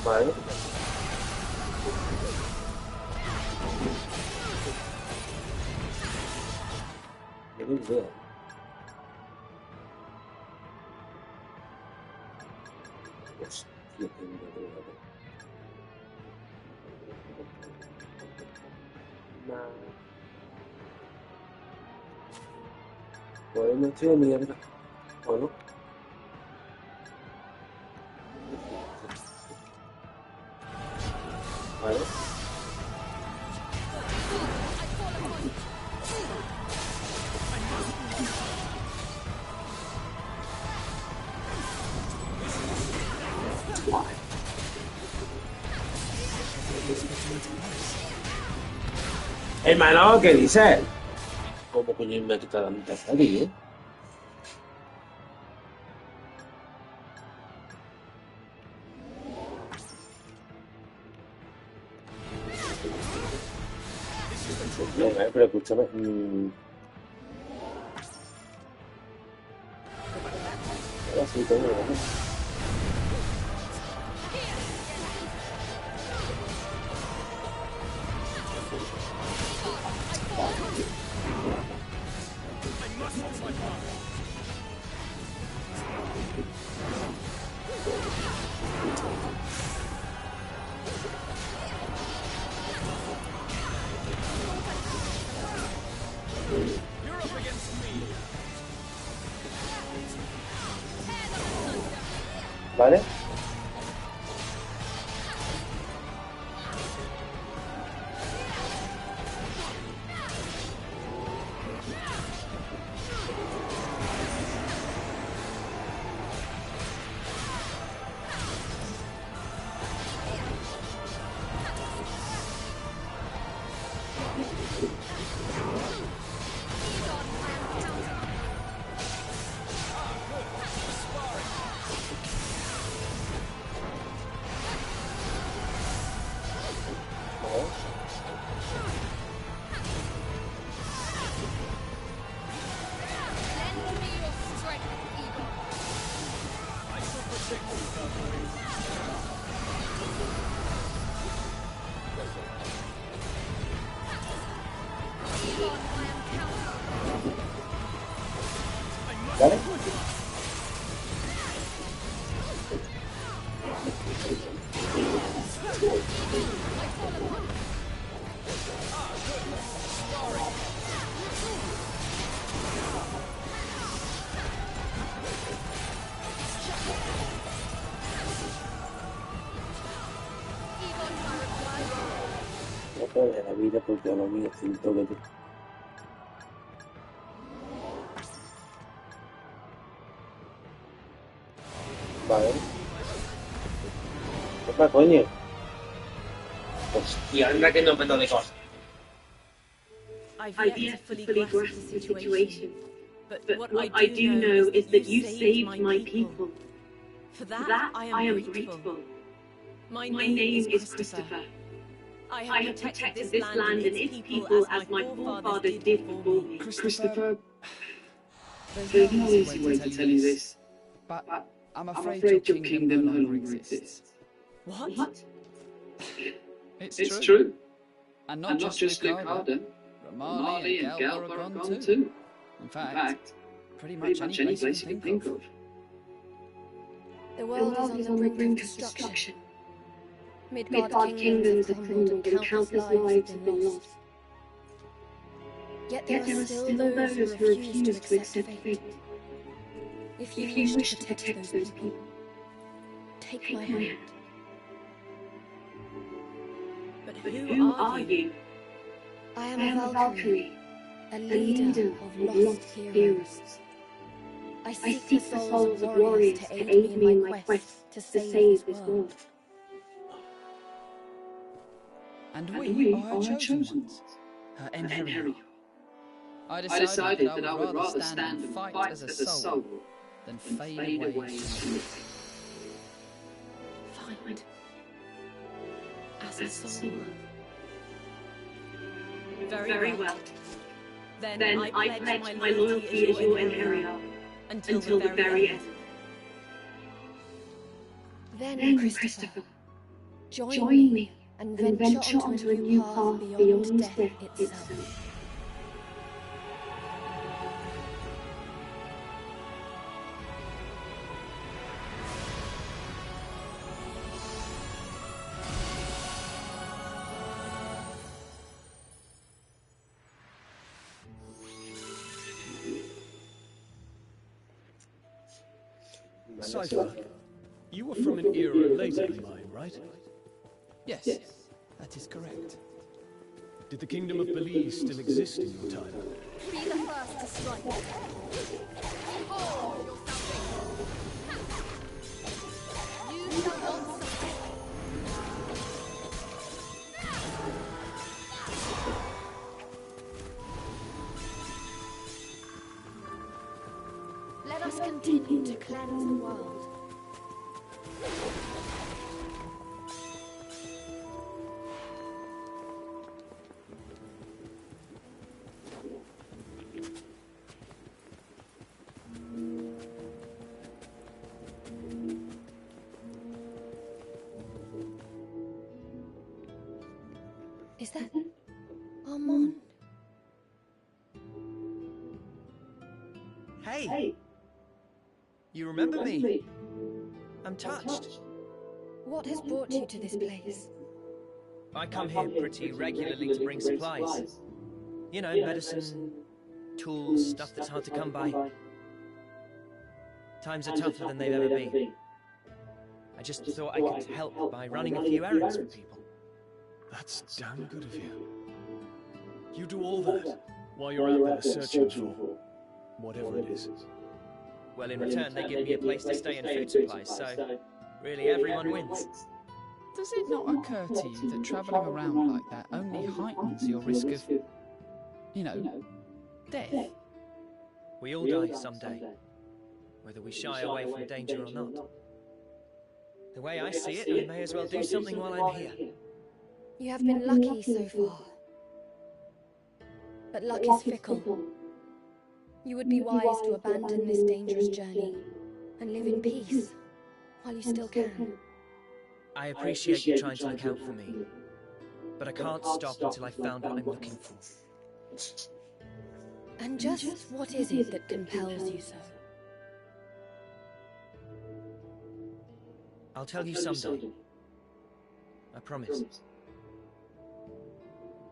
Vale. No tengo idea. Hostia, qué miedo. Podemos tirar mierda. ¿O no? Vale. Hermano, ¿qué dices? ¿Cómo coño me ha quitado la mitad aquí, eh? Venga, pero escúchame. Ahora sí, tengo ganas. ¿Vale? ¿Vale? No puedo de la vida porque a lo mío siento que tú. Vale. ¿Qué pasa, coño? Hostia, anda que no meto de cosas. I've yet to fully grasp the situation, but what I do know is that you saved my people. For that, I am grateful. My name is Christopher. I have protected this land and its people as my forefathers did before me. Christopher, there's no easy way to tell you this, But I'm I'm afraid afraid your your kingdom no longer exists. What? It's true. true. And And not just Luke Harden, Harden, Ramali and Galbar are gone too. In In fact, fact, pretty pretty much much any place you can think of. The world is on the brink of destruction. Midgard Midgard kingdoms kingdoms have have crumbled and countless lives have been lost. Yet Yet there are still those who refuse to accept fate. If you wish to protect those people, take my hand. But But who are you? I I am am a a Valkyrie, Valkyrie, a a leader of lost heroes. I I seek seek the souls of warriors to aid me in my quest to save this world. And and we are her chosen ones, her Enherior. I I decided that I would rather stand and fight as a soul than fade away. Fight as a soul. Very well. Then I pledge my loyalty as your Enherior Enherior until until the very end. Then, Then, Christopher, Join me and venture onto a new path beyond death itself. Cypher, you were from an era later than mine, right? Yes, that is correct. Did the Kingdom of Belize still exist in your time? Be the first to strike. Oh, your salvation. You shall not suffer. Let us continue to cleanse the world. Is that Armand? Hey! You remember me? I'm touched. What has brought you to this place? I come here pretty regularly to bring supplies. You know, medicine, tools, stuff that's hard to come by. Times are tougher than they've ever been. I just thought I could help by running a few errands for people. That's damn good of you. You do all that while you're out there searching for whatever it is. Well, in return, they give me a place to stay and food supplies, so really everyone wins. Does it not occur to you that travelling around like that only heightens your risk of, you know, death? We all die someday, whether we shy away from danger or not. The way I see it, I may as well do something while I'm here. You have been lucky so far. But luck is fickle. You would be wise to abandon this dangerous journey and live in peace while you still can. I appreciate you trying to look out for me, but I can't stop until I've found what I'm looking for. And just what is it that compels you so? I'll tell you someday. I promise.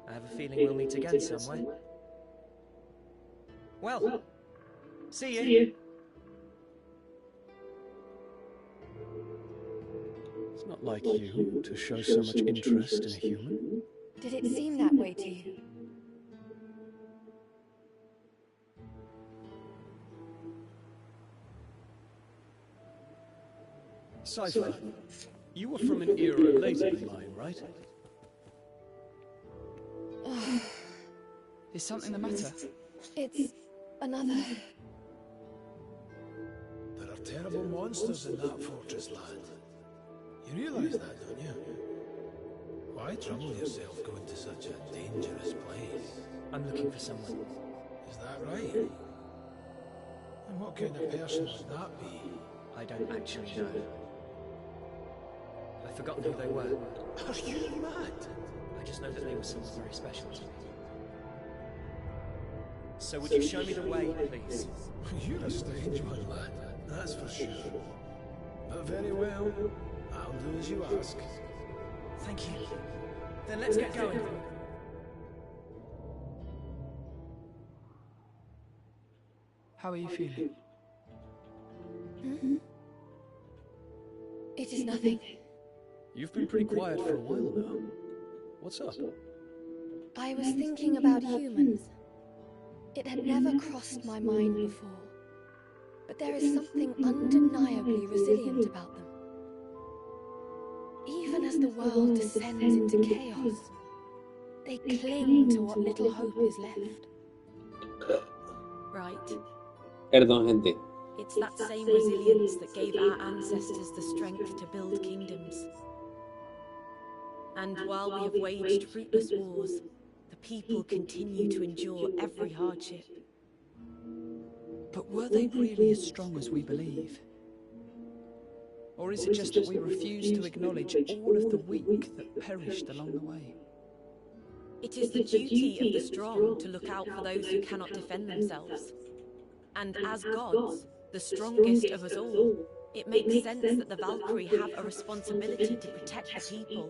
I have a feeling we'll meet again somewhere. Well, see you. It's not like you to show so much interest in a human. Did it seem that way to you? Cypher, you were from an era later than mine, right? Is something the matter? It's another... There are terrible monsters in that fortress, lad. You realise that, don't you? Why trouble yourself going to such a dangerous place? I'm looking for someone. Is that right? And what kind of person would that be? I don't actually know. I've forgotten who they were. Are you mad? I just know that they were someone very special to me. So would you show me the way, please? You're a strange one, lad. That's for sure. But very well. I'll do as you ask. Thank you. Then let's get going. How are you feeling? Hmm? It is nothing. You've been pretty quiet for a while now. What's up? I was thinking about humans. It had never crossed my mind before. But there is something undeniably resilient about them. Even as the world descends into chaos, they cling to what little hope is left. Right. Perdón, gente. It's that same resilience that gave our ancestors the strength to build kingdoms. And while we have waged fruitless wars, the people continue to endure every hardship. But were they really as strong as we believe? Or is it just that we refuse to acknowledge all of the weak that perished along the way? It is the duty of the strong to look out for those who cannot defend themselves. And as gods, the strongest of us all, it makes sense that the Valkyrie have a responsibility to protect the people.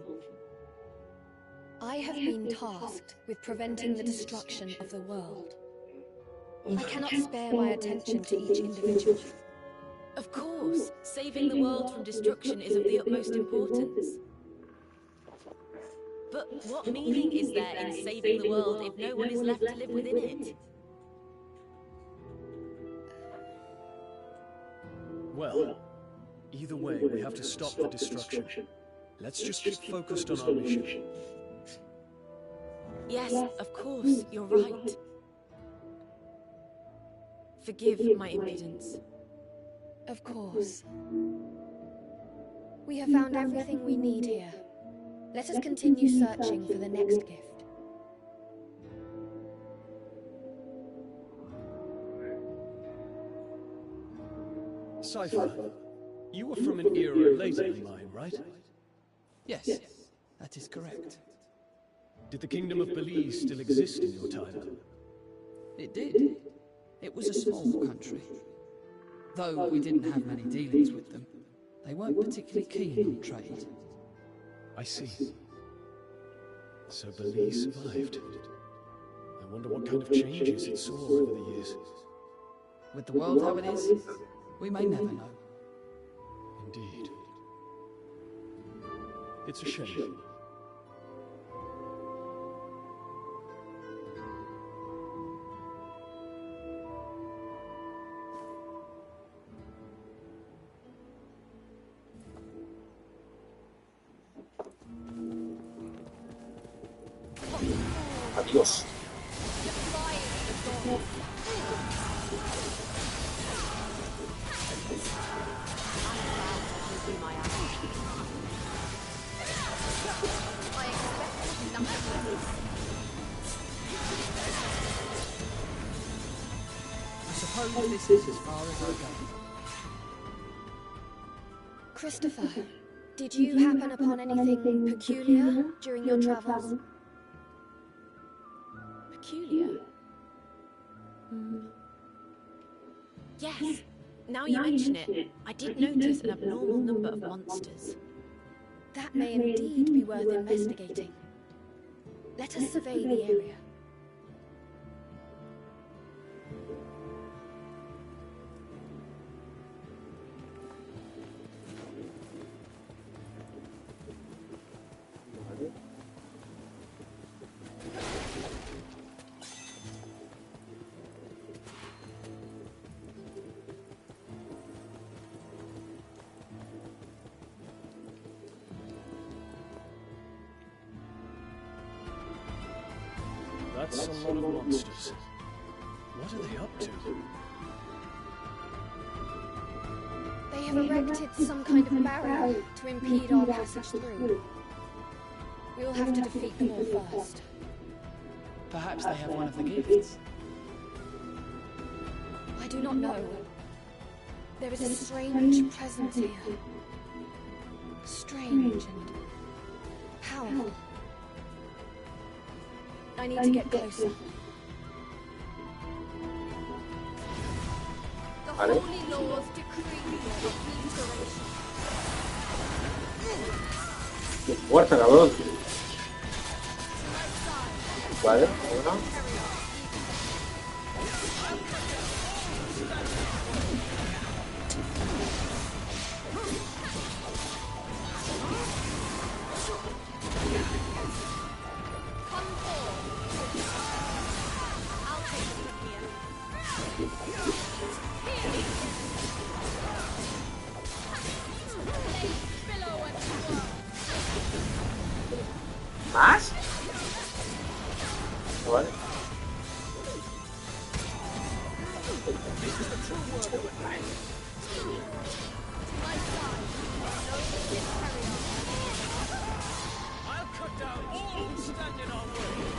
I have been tasked with preventing the destruction of the world. I cannot spare my attention to each individual. Of course, saving the world from destruction is of the utmost importance. But what meaning is there in saving the world if no one is left to live within it? Well, either way, we have to stop the destruction. Let's just keep focused on our mission. Yes, of course, you're right. Forgive my impudence. Of course. We have found everything we need here. Let us continue searching for the next gift. Cypher, you were from an era later than mine, right? Yes, that is correct. Did the Kingdom of Belize still exist in your time? It did. It was a small country. Though we didn't have many dealings with them, they weren't particularly keen on trade. I see. So Belize survived. I wonder what kind of changes it saw over the years. With the world how it is, we may never know. Indeed. It's a shame. Adiós. I suppose this is as far as I go. Christopher, did you happen upon anything peculiar during your travels? Peculiar? Yes. Now you mention it, I did notice an abnormal number of monsters. That may indeed be worth investigating. Let us survey the area. That's a lot of monsters. What are they up to? They have erected some kind of barrier to impede our passage through. We will have to defeat them all first. Perhaps they have one of the gifts. I do not know. There is a strange presence here. Strange and powerful. I need to get closer. The holy laws decree obliteration. ¡Qué fuerte, cabrón! Vale, bueno. ¿Más? Vale. I'll cut down all who stand in our way.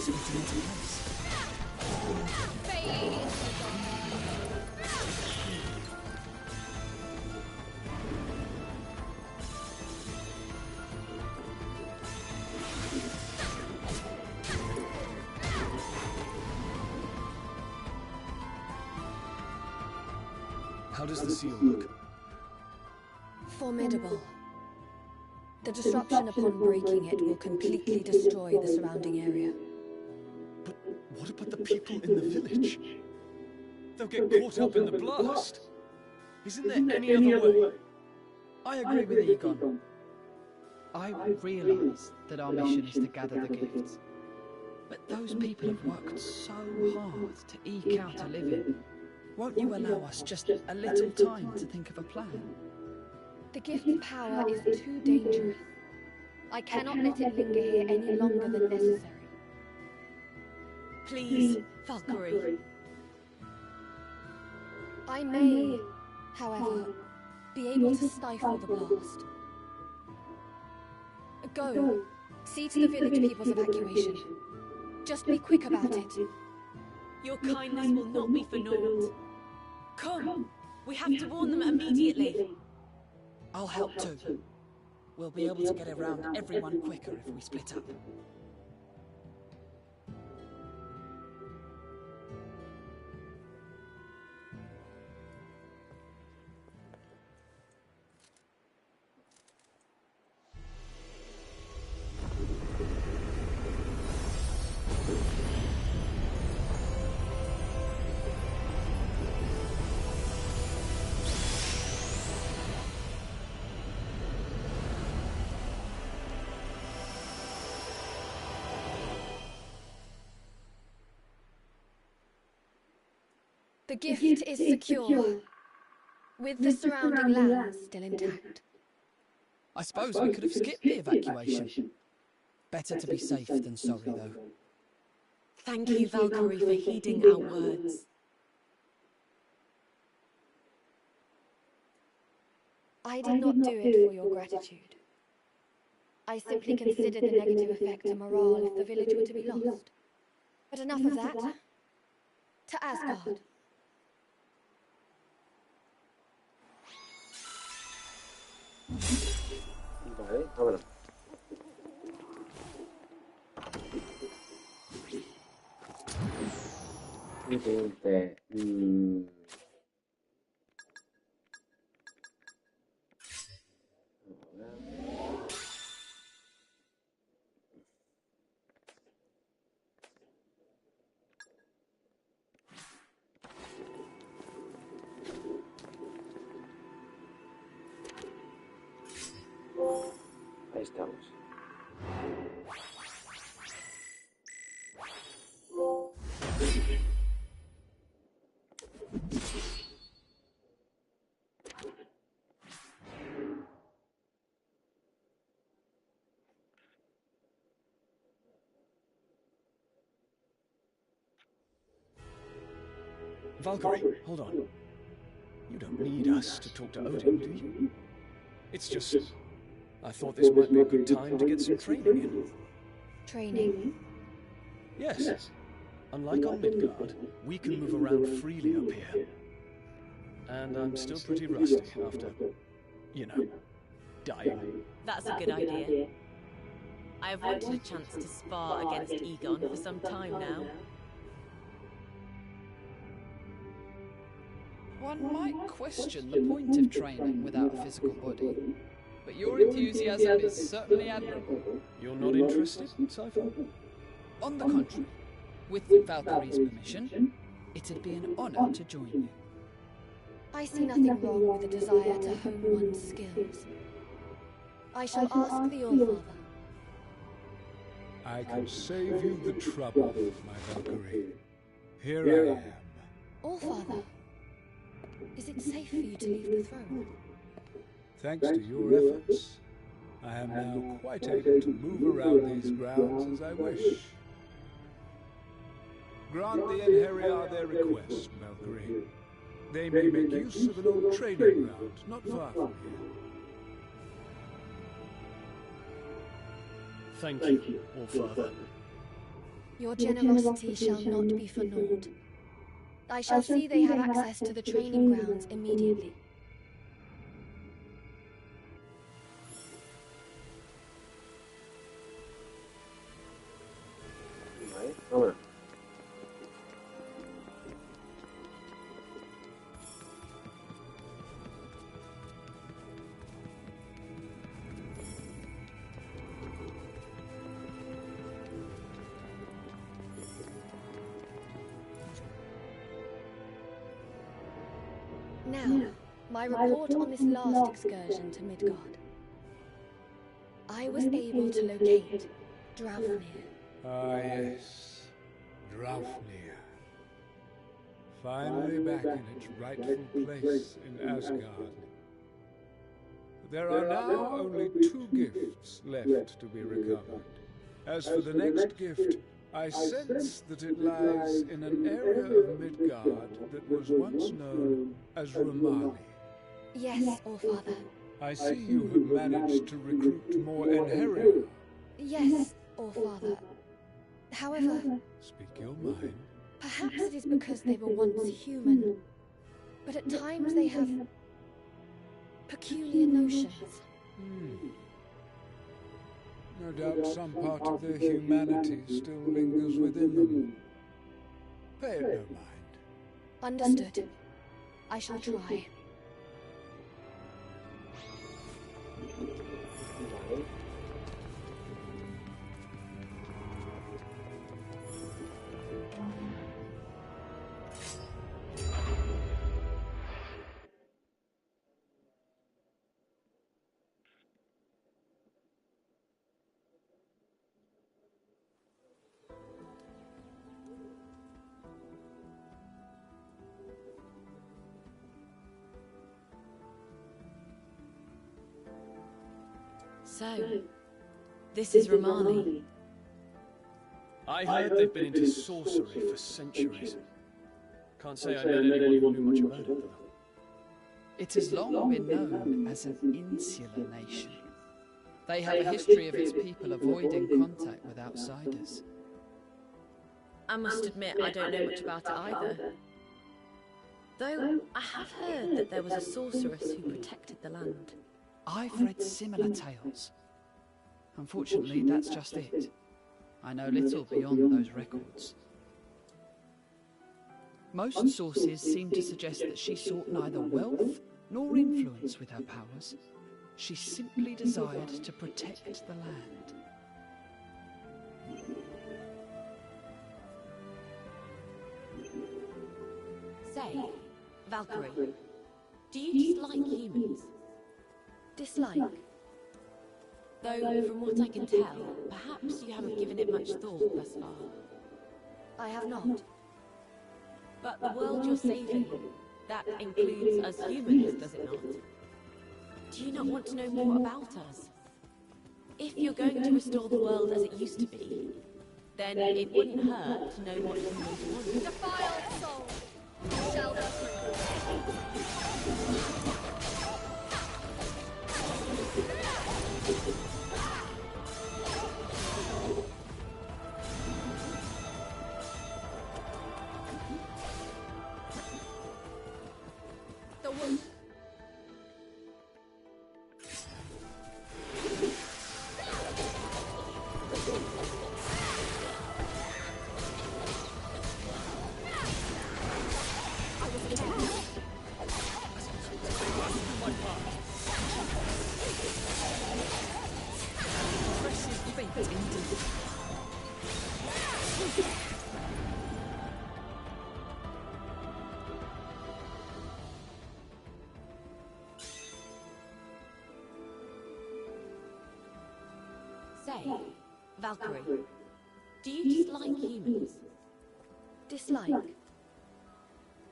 just fitting into place. How does the seal look? Formidable. The disruption upon breaking it will completely destroy the surrounding area. But what about the people in the village? They'll get caught up in the blast. Isn't there any other way? I agree with Egon. I realise that our mission is to gather the gifts. But those people have worked so hard to eke out a living. Won't you allow us just a little time to think of a plan? The gift's power is too dangerous. I cannot let it linger here any longer than necessary. Please, Valkyrie. I may, however, be able to stifle the blast. Go, see to the village people's evacuation. Just be quick about it. Your kindness will not be for naught. Come, we have to warn them immediately. I'll help too. We'll be able to get around everyone quicker if we split up. The gift is secure, with the surrounding lands still intact. I suppose we could have skipped the evacuation. Better to be safe than sorry, though. Thank you, Valkyrie, for heeding our words. I did not do it for your gratitude. I simply considered the negative effect to morale if the village were to be lost. But enough of that. To Asgard. Vale, vámonos. Siguiente. Ahí estamos. Valkyrie, hold on. You don't need us to talk to Odin, do you? It's just... I thought this might be a good time to get some training in. Training? Yes. Unlike on Midgard, we can move around freely up here. And I'm still pretty rusty after, you know, dying. That's a good idea. I have wanted a chance to spar against Egon for some time now. One might question the point of training without a physical body, but your enthusiasm is certainly admirable. You're not interested, Sci-Fi? On the contrary, with Valkyrie's permission, it'd be an honor to join you. I see nothing wrong with the desire to hone one's skills. I shall ask the Allfather. I can save you the trouble, my Valkyrie. Here I am. Allfather, is it safe for you to leave the throne? Thanks to your efforts, I am now quite able to move around these grounds as I wish. Grant the Einherjar their request, Valkyrie. They may make use of an old training ground not far from here. Thank you, Allfather. Your generosity shall not be for naught. I shall see they have access to the training grounds immediately. Vale, vámonos. Now, my report on this last excursion to Midgard. I was able to locate Draupnir. Ah, yes. Draupnir. Finally back in its rightful place in Asgard. There are now only 2 gifts left to be recovered. As for the next gift, I sense that it lies in an area of Midgard that was once known as Romali. Yes, Allfather. I see you have managed to recruit more Enheria. Yes, Allfather. However, Speak your mind. perhaps it is because they were once human, but at times they have peculiar notions. No doubt some part of their humanity still lingers within them. Pay it no mind. Understood. I shall try. So, this is Romali. I heard they've been into sorcery for centuries. Can't say I met anyone who knew much about it, though. It has long been known as an insular nation. They have a history of its people avoiding contact with outsiders. I must admit, I don't know much about it either. Though, I have heard that there was a sorceress who protected the land. I've read similar tales. Unfortunately, that's just it. I know little beyond those records. Most sources seem to suggest that she sought neither wealth nor influence with her powers. She simply desired to protect the land. Say, Valkyrie, do you dislike humans? Dislike? Though, from what I can tell, perhaps you haven't given it much thought thus far. I have not. But the world you're saving, that includes us humans, does it not? Do you not want to know more about us? If you're going to restore the world as it used to be, then it wouldn't hurt to know what humans want. Defiled soul shall be free. The wolf. Say, Valkyrie, do you dislike humans? Dislike?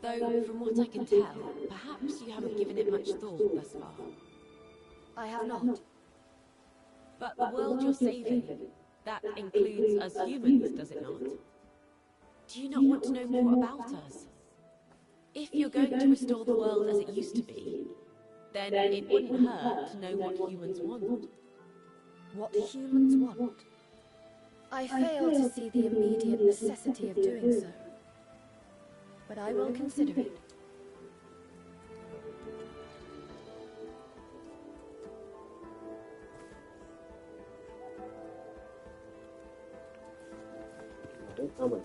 Though, from what I can tell, perhaps you haven't given it much thought thus far. I have not. But the world you're saving, that includes us humans, does it not? Do you not want to know more about us? If you're going to restore the world as it used to be, then it wouldn't hurt to know what humans want. What humans want? I fail to see the immediate necessity of doing so, but I will consider it. Vamos.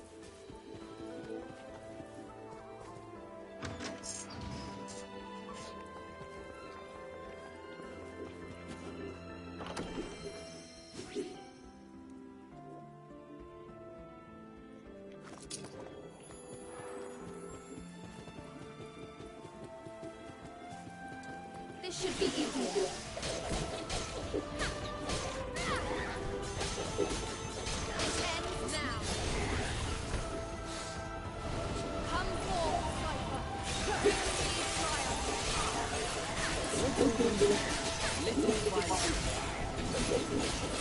This should be easier. It ends now. Come forth, Sniper.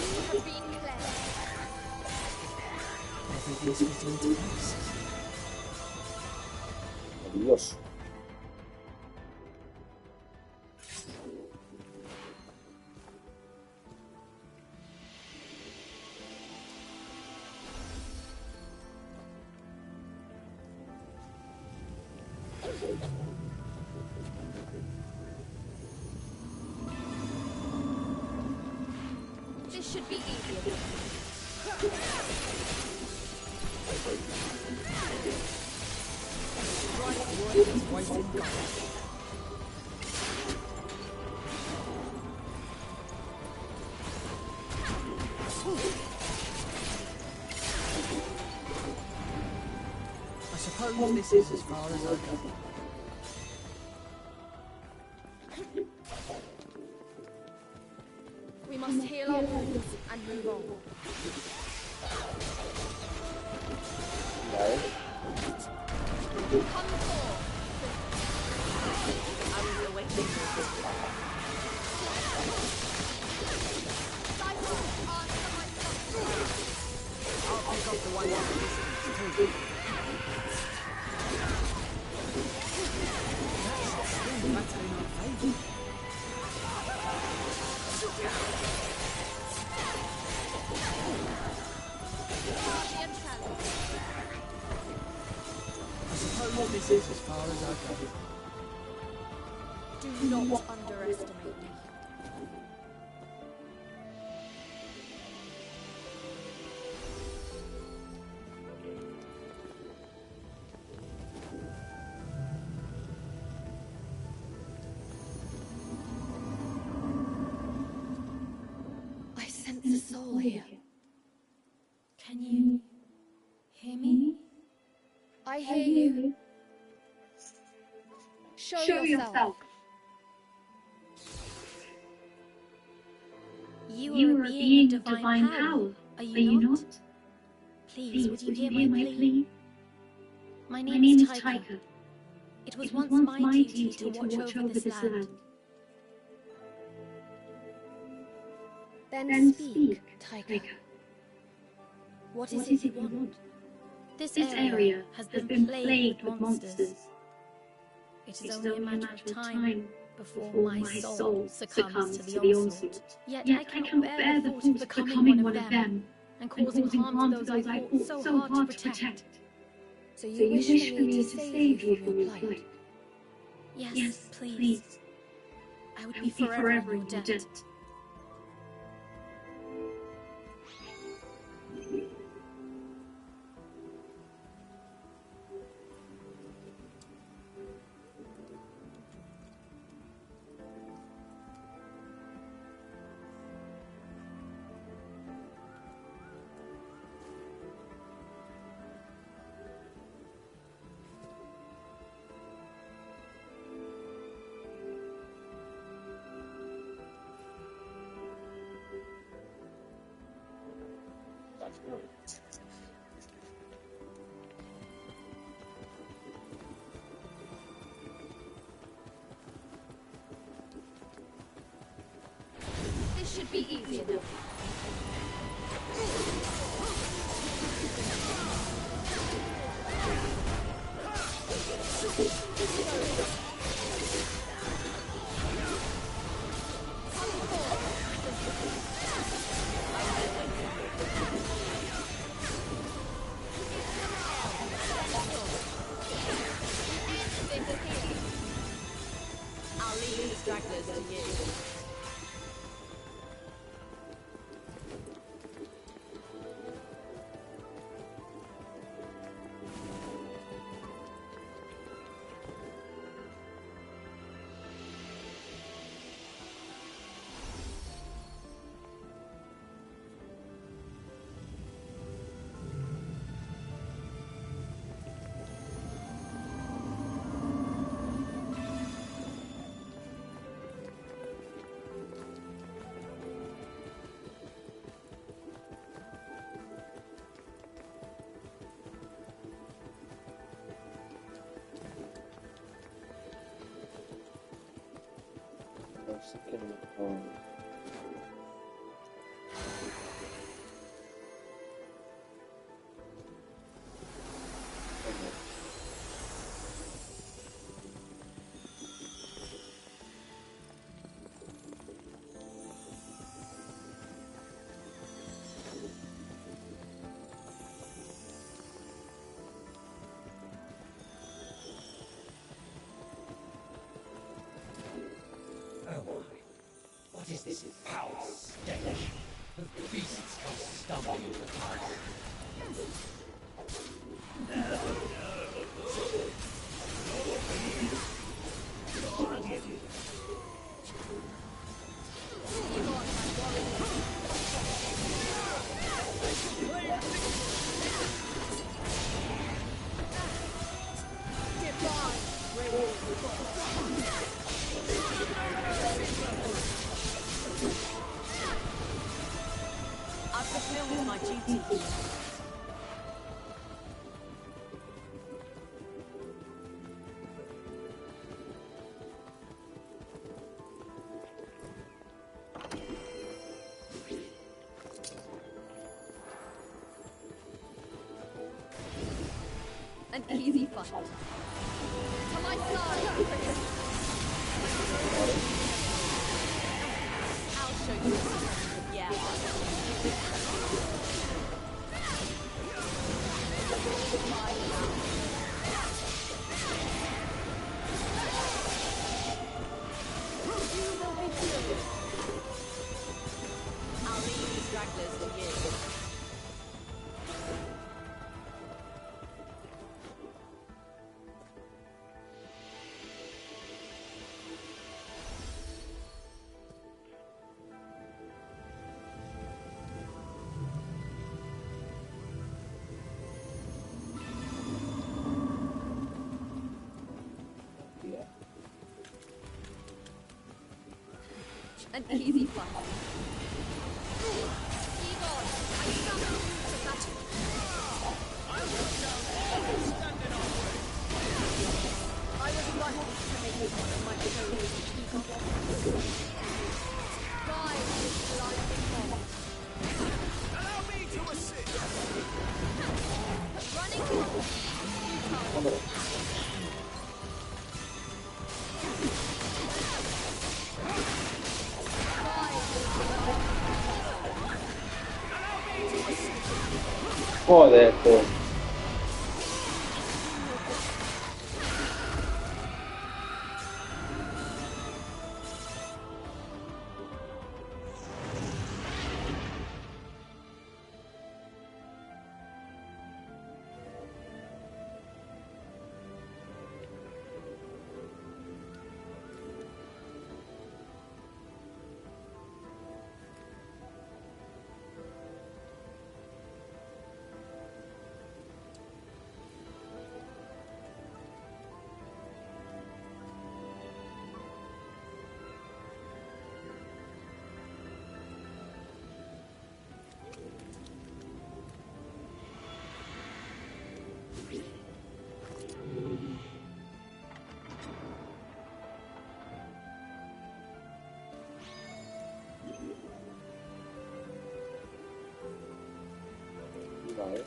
You have been cleansed. Everything's fitting into place. Adiós. This should be easier. I suppose this is as far as I go. We must heal our wounds and move on. Come forth. I was awaiting I'll pick up the one on the distance too. That's in our favour. I suppose this is as far as I go. Do not underestimate me. I sense a soul here. Can you hear me? I hear you. Show yourself. You are a being of divine power, are you not? Please, would you hear my plea? My name is Tyker. It was once my duty to watch over this land. Then speak, Tyker. What is it you want? This area has been plagued with monsters. It is only a matter of time before my soul succumbs to the onslaught. Yet I cannot bear the thought of becoming one of them and causing harm to those I fought so hard to protect. So you wish for me to save you from your plight? Yes, please. I would be forever in your debt. This should be easy enough. to you. What is this foul stench? The beasts come stumbling into the path. I've fulfilled my duty. An easy fight. To my side! I'll show you the strength of yeah. I'll leave the stragglers to you. An easy fight. Egon, I summon you to battle. I'll come down there and stand in our way. I was lucky to make you one of my chosen Egon. Guide this blinding bomb. Allow me to assist. Running from futile. Joder, tú. Vale.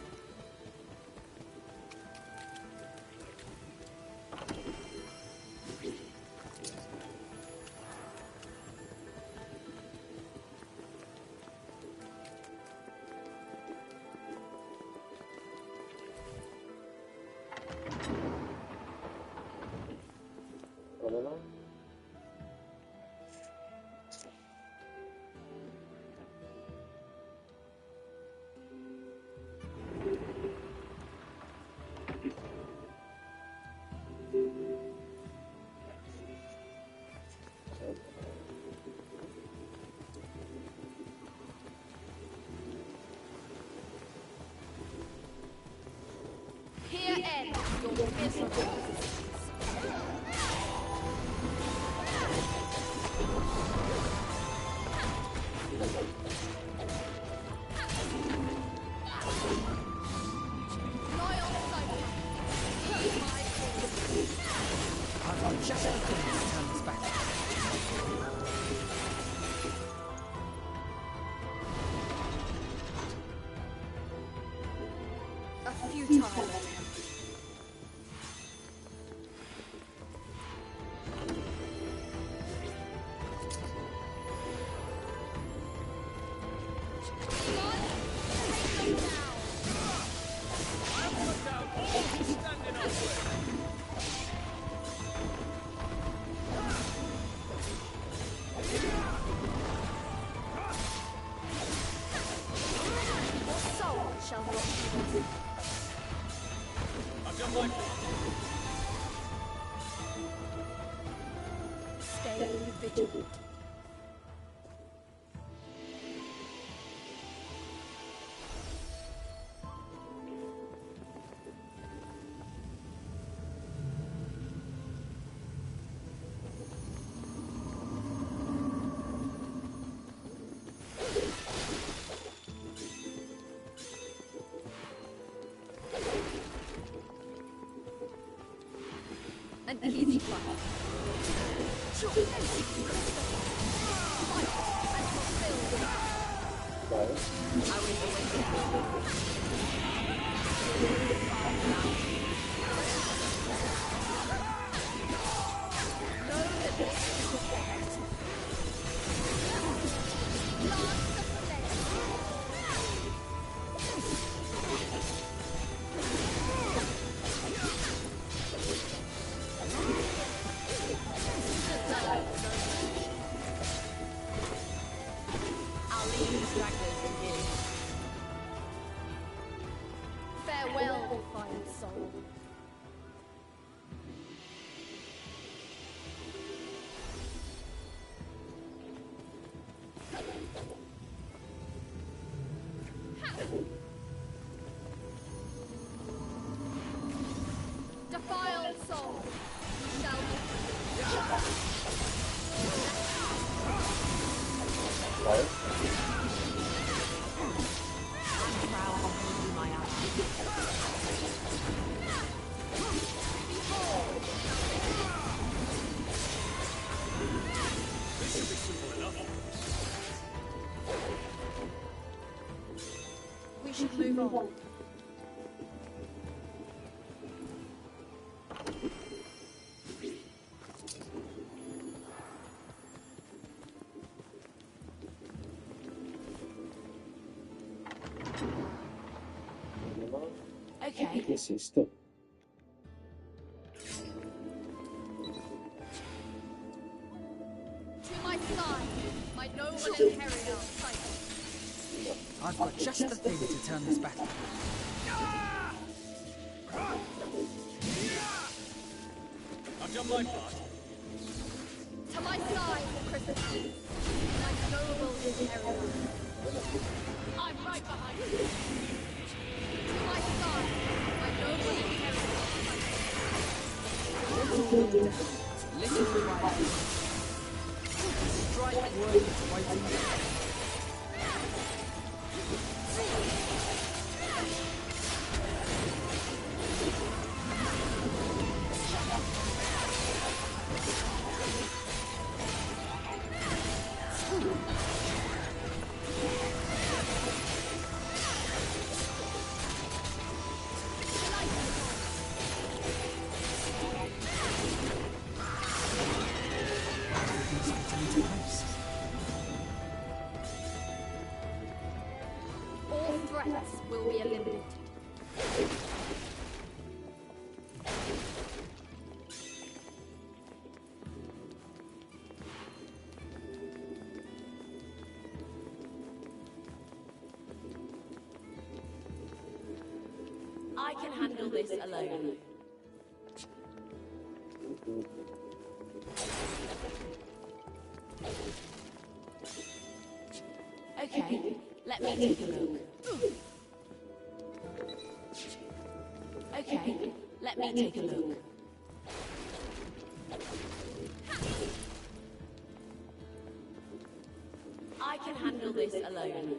¿Problema? An easy fight. Farewell, defiant soul. Defiled soul, you shall We should move on. Okay. ¿Qué es esto? To my side, my noble imperial fight. I've got just the thing to turn this battle. I've done my part. To my side, Christmas, my noble imperial. I'm right behind you. To my side, my noble imperial. Listen to my words. Strike worthy of waiting. All threats will be eliminated. I can handle this alone. Okay, let me take a look. Okay, let me me take a look. I can handle this alone.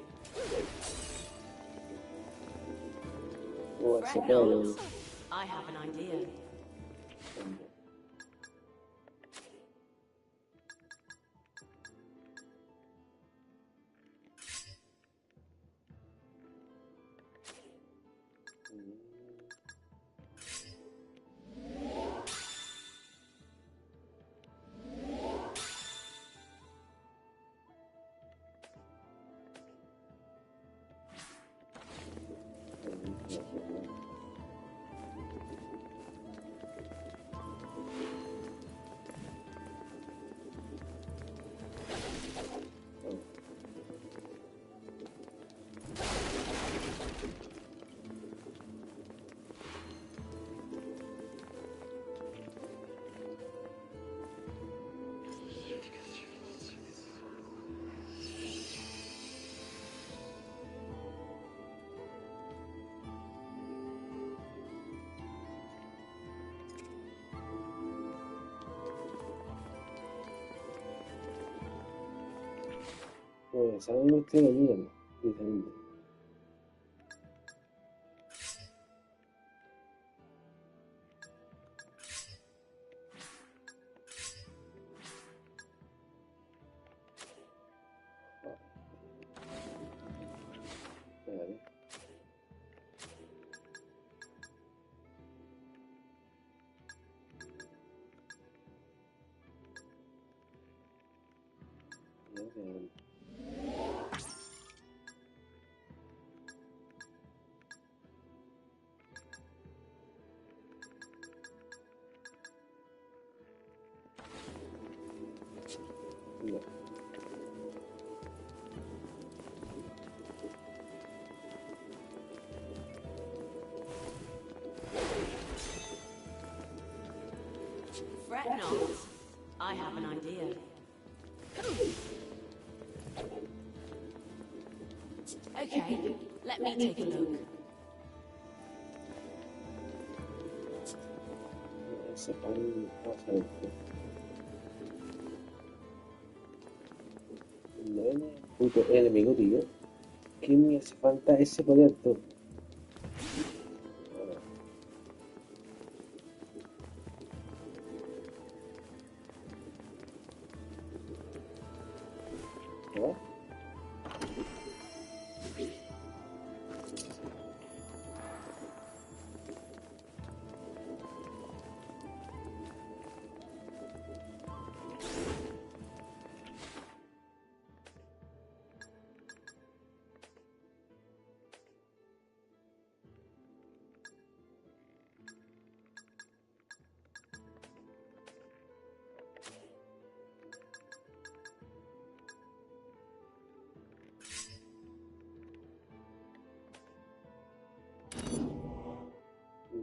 Fret not. I have an idea. Sabemos que lo mierda, diferente. Vale. No. Fret not. I have an idea. Okay, let me take a look. Ese pan pasa de no es puto enemigo, tío. ¿Qué me hace falta ese poder, tú? ¿No?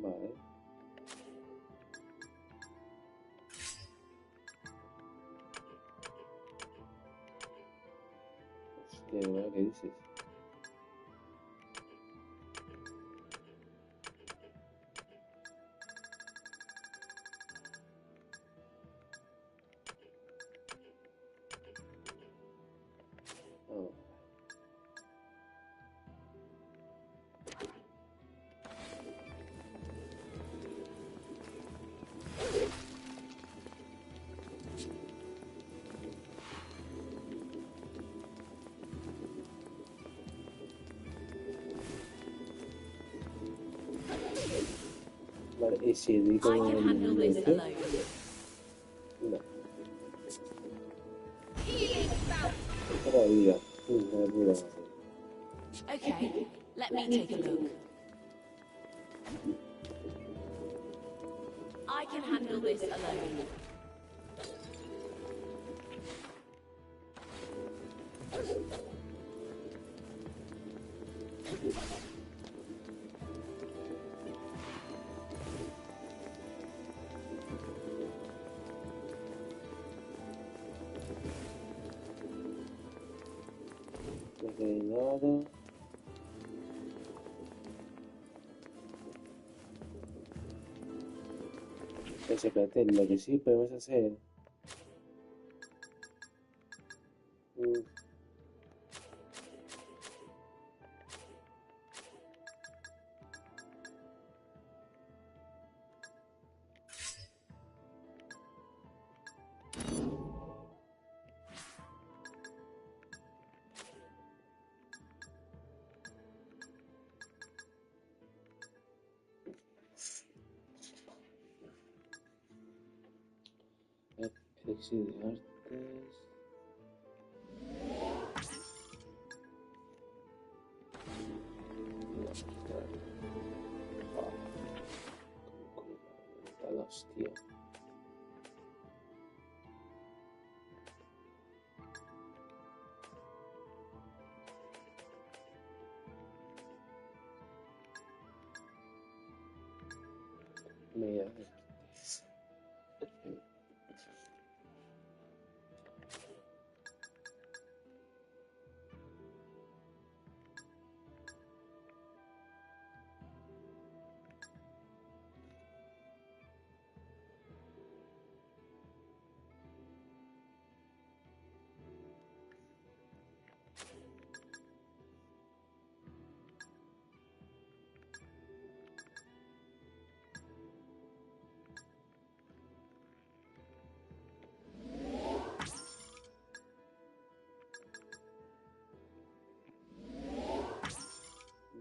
Vale. Hostia, ¿verdad? ¿Qué dices? Oh. Vale, y si edito I can handle this alone. No. Todavía. No puedo hacer. Okay, let me take a look. I can handle this alone. No hay nada. Espérate, lo que sí podemos hacer. mm, Elixir de artes. Hostia. Mira.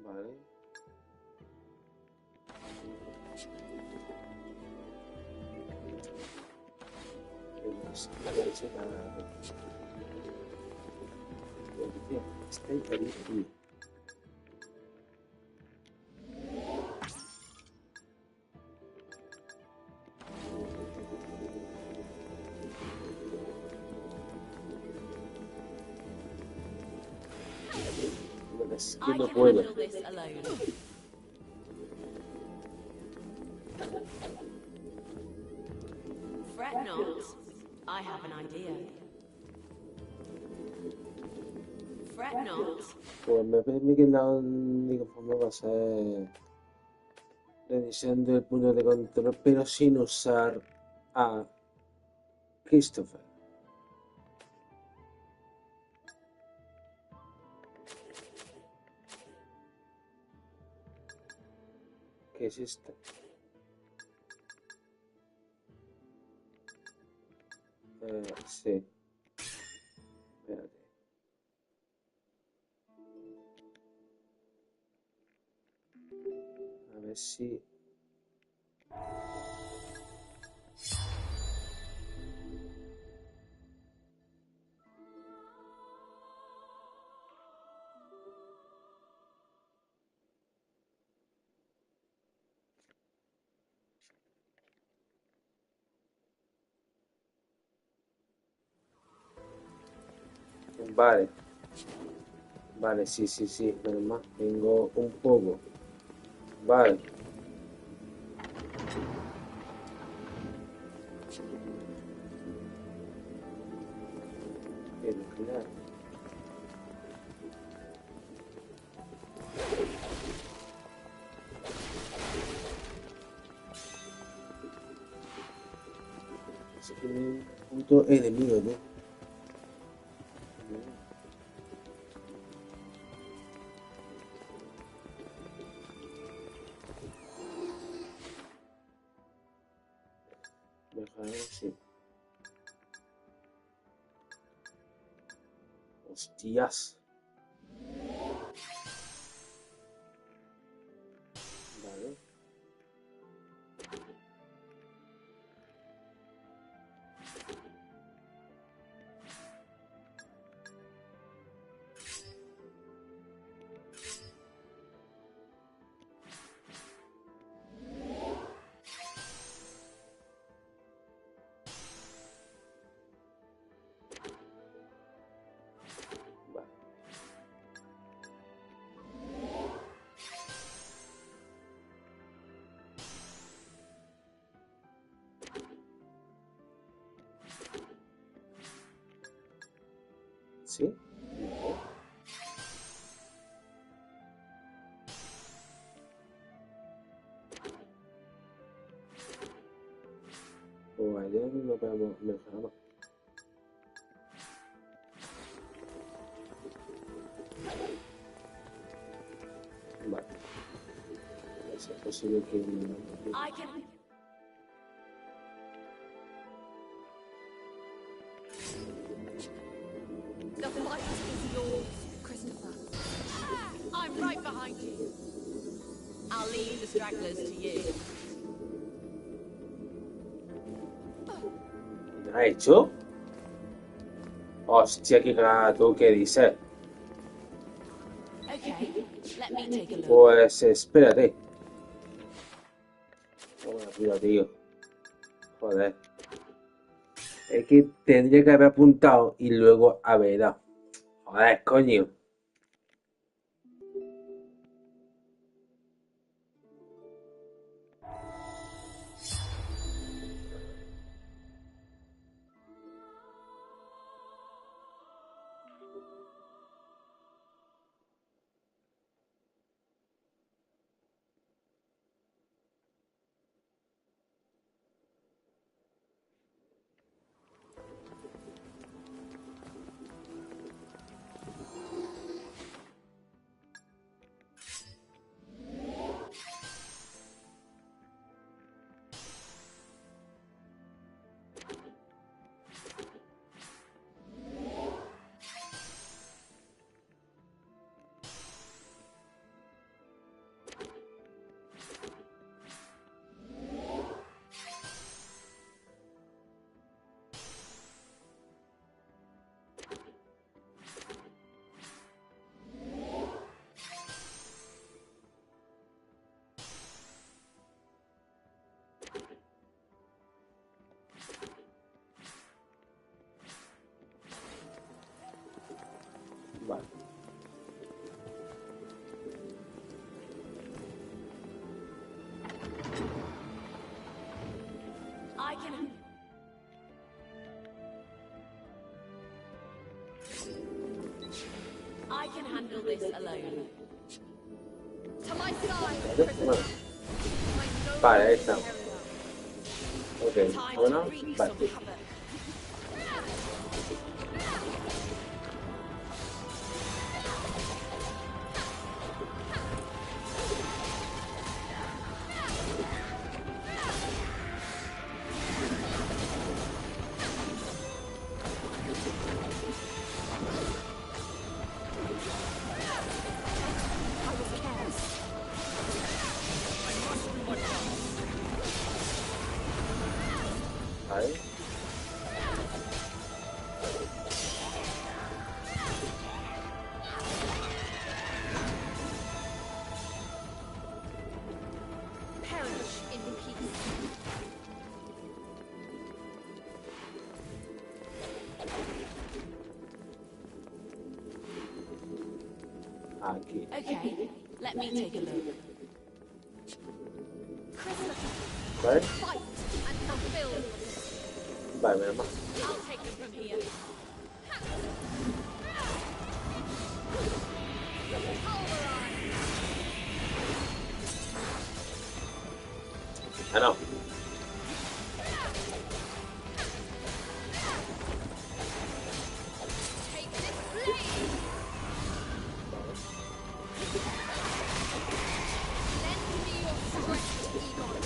Vale. La leche para... Está ahí. Es que no puedo. Fret not. I have an idea. Fret not. Pues me parece que la única forma va a ser reiniciando el punto de control, pero sin usar a Christopher. ¿Qué es esto? Sí. Espérate. A ver si... Vale. Vale, sí, menos mal. Tengo un poco. Vale. Bien, claro. Es que un puto enemigo, ¿no? Sí. Hostias. Vale. ¿Sí? O ayer no mejoramos. Vale. Es posible que... I can. The fight is yours, Christopher. I'm right behind you. I'll leave the stragglers to you. ¿Ha hecho? Hostia, qué gato, ¿qué dices? Okay, let me take a look. Pues espérate. Bueno, cuidado, tío. Joder. Es que tendría que haber apuntado y luego haber dado. Joder, coño. Vale. I can. I can handle this alone. To my side, Bueno. Christopher. Vale, ahí está. Ok, bueno, vale. Vale. Perish in peace. Aquí. Okay, let me take a look. Vale. Fight and fulfill. Vale, menos mal. I'll take it from here. Ah, no. Take this blade. Lend me your strength, Egon.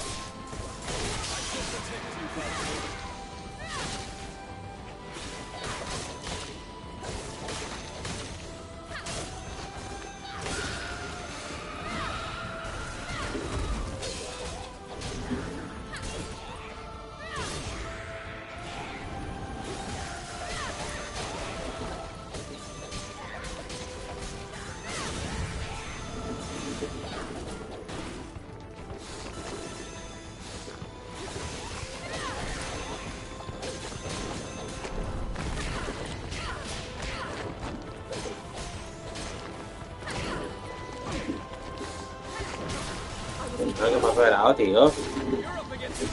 Creo que me ha esperado, tío. You're up against me.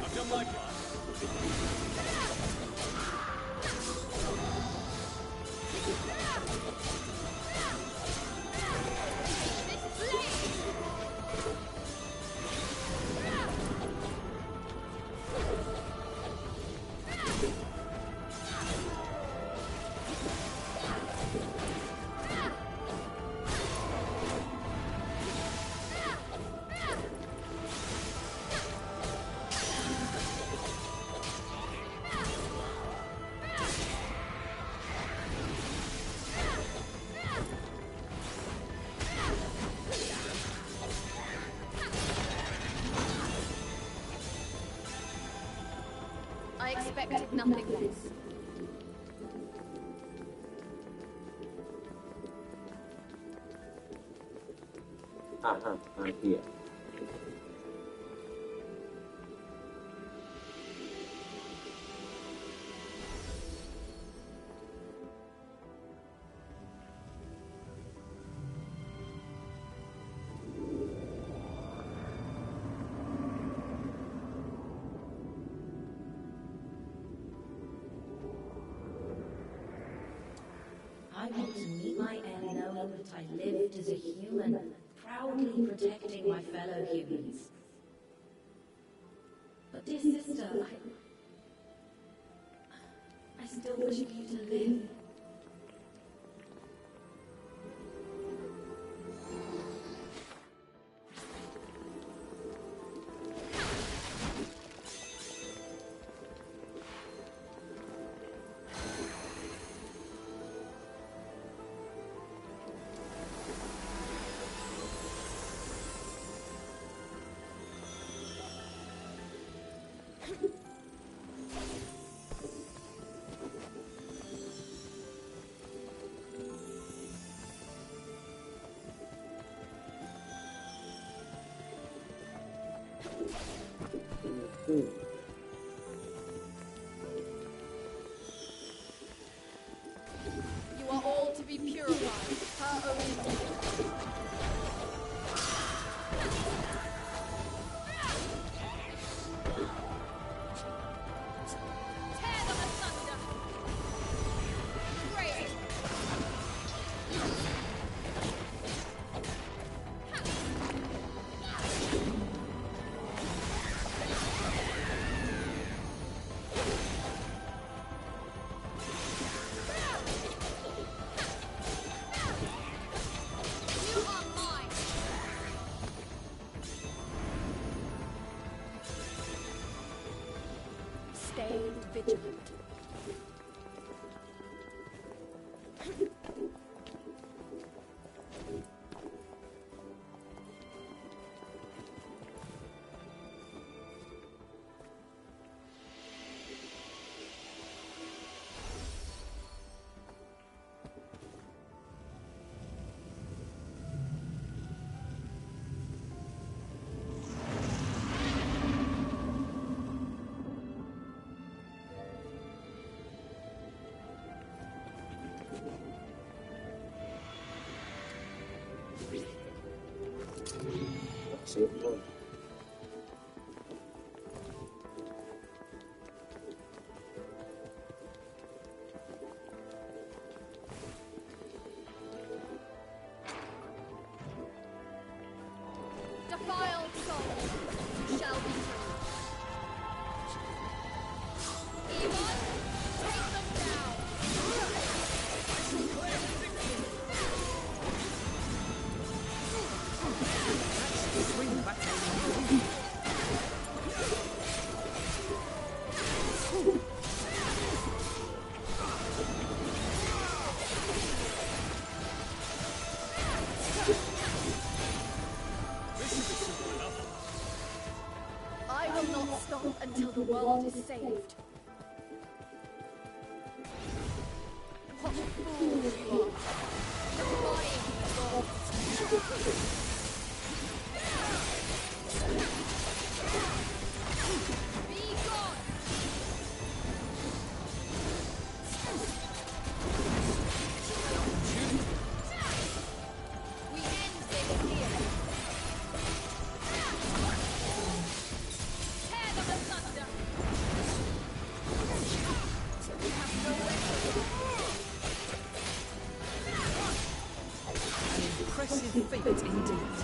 I've done my part. I expected nothing less. Ajá, aquí es. I want to meet my end knowing that I lived as a human, proudly protecting my fellow humans. But dear sister, I still wish for you to live. You are all to be purified, her own deed. Tear them asunder! Great! You are mine! Stay vigilant. Sí, bueno. Defiled souls shall be free. Evil, take them down! Swing back. I will not stop until the world is saved. What fools you are! Defying the gods! Be gone! We end this here. Tear them asunder! We have no weapon. An impressive feat indeed.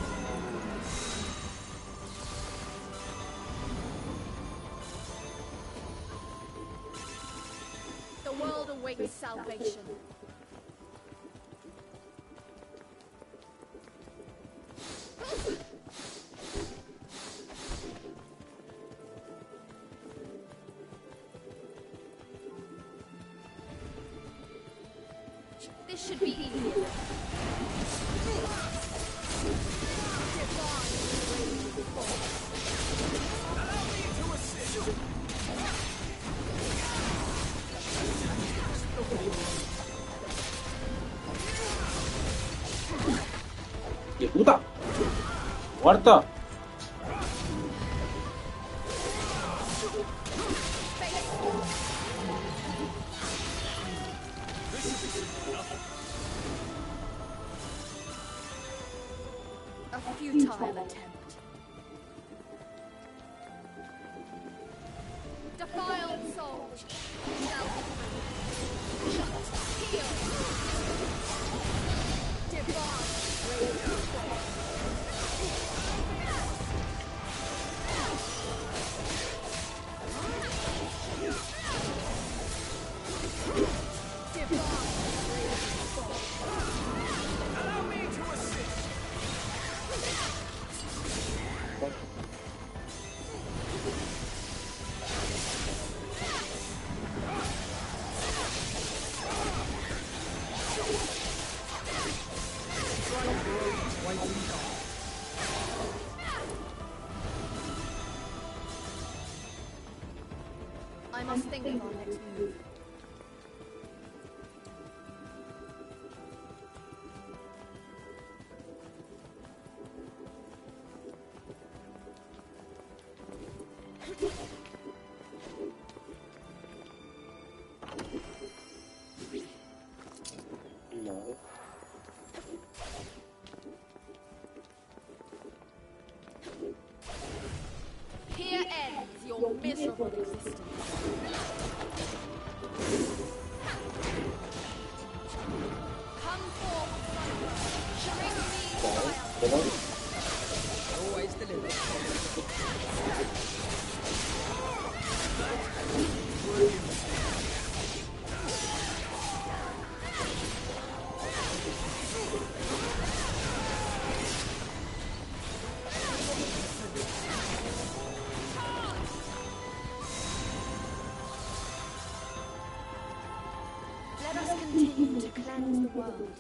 The world awaits salvation. This should be easier. Divine rage. ¡Muerto! A futile attempt. Defiled soul. Now heal. Divine I must think of our next move. Here ends your miserable existence. Come forth, bring me triumph. Always deliver. Let us continue to cleanse the world.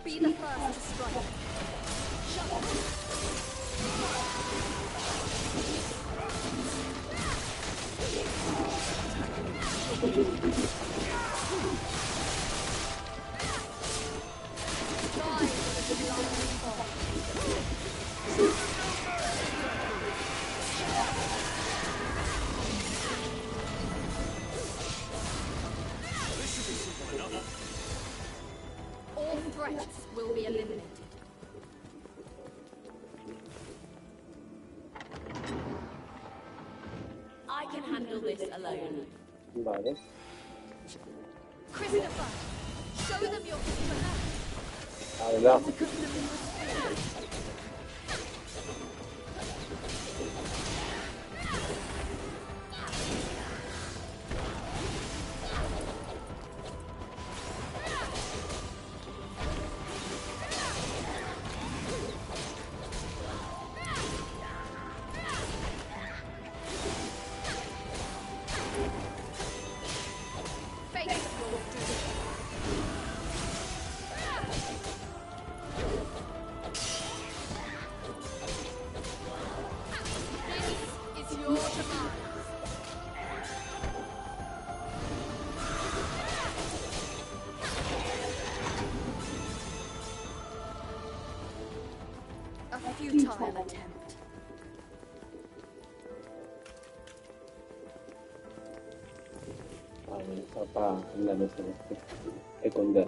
Be the first to strike. All threats will be eliminated. I can handle this alone. Vale. Christopher, show them your strength. Adelante. A futile attempt. Apa la nuestra esconder.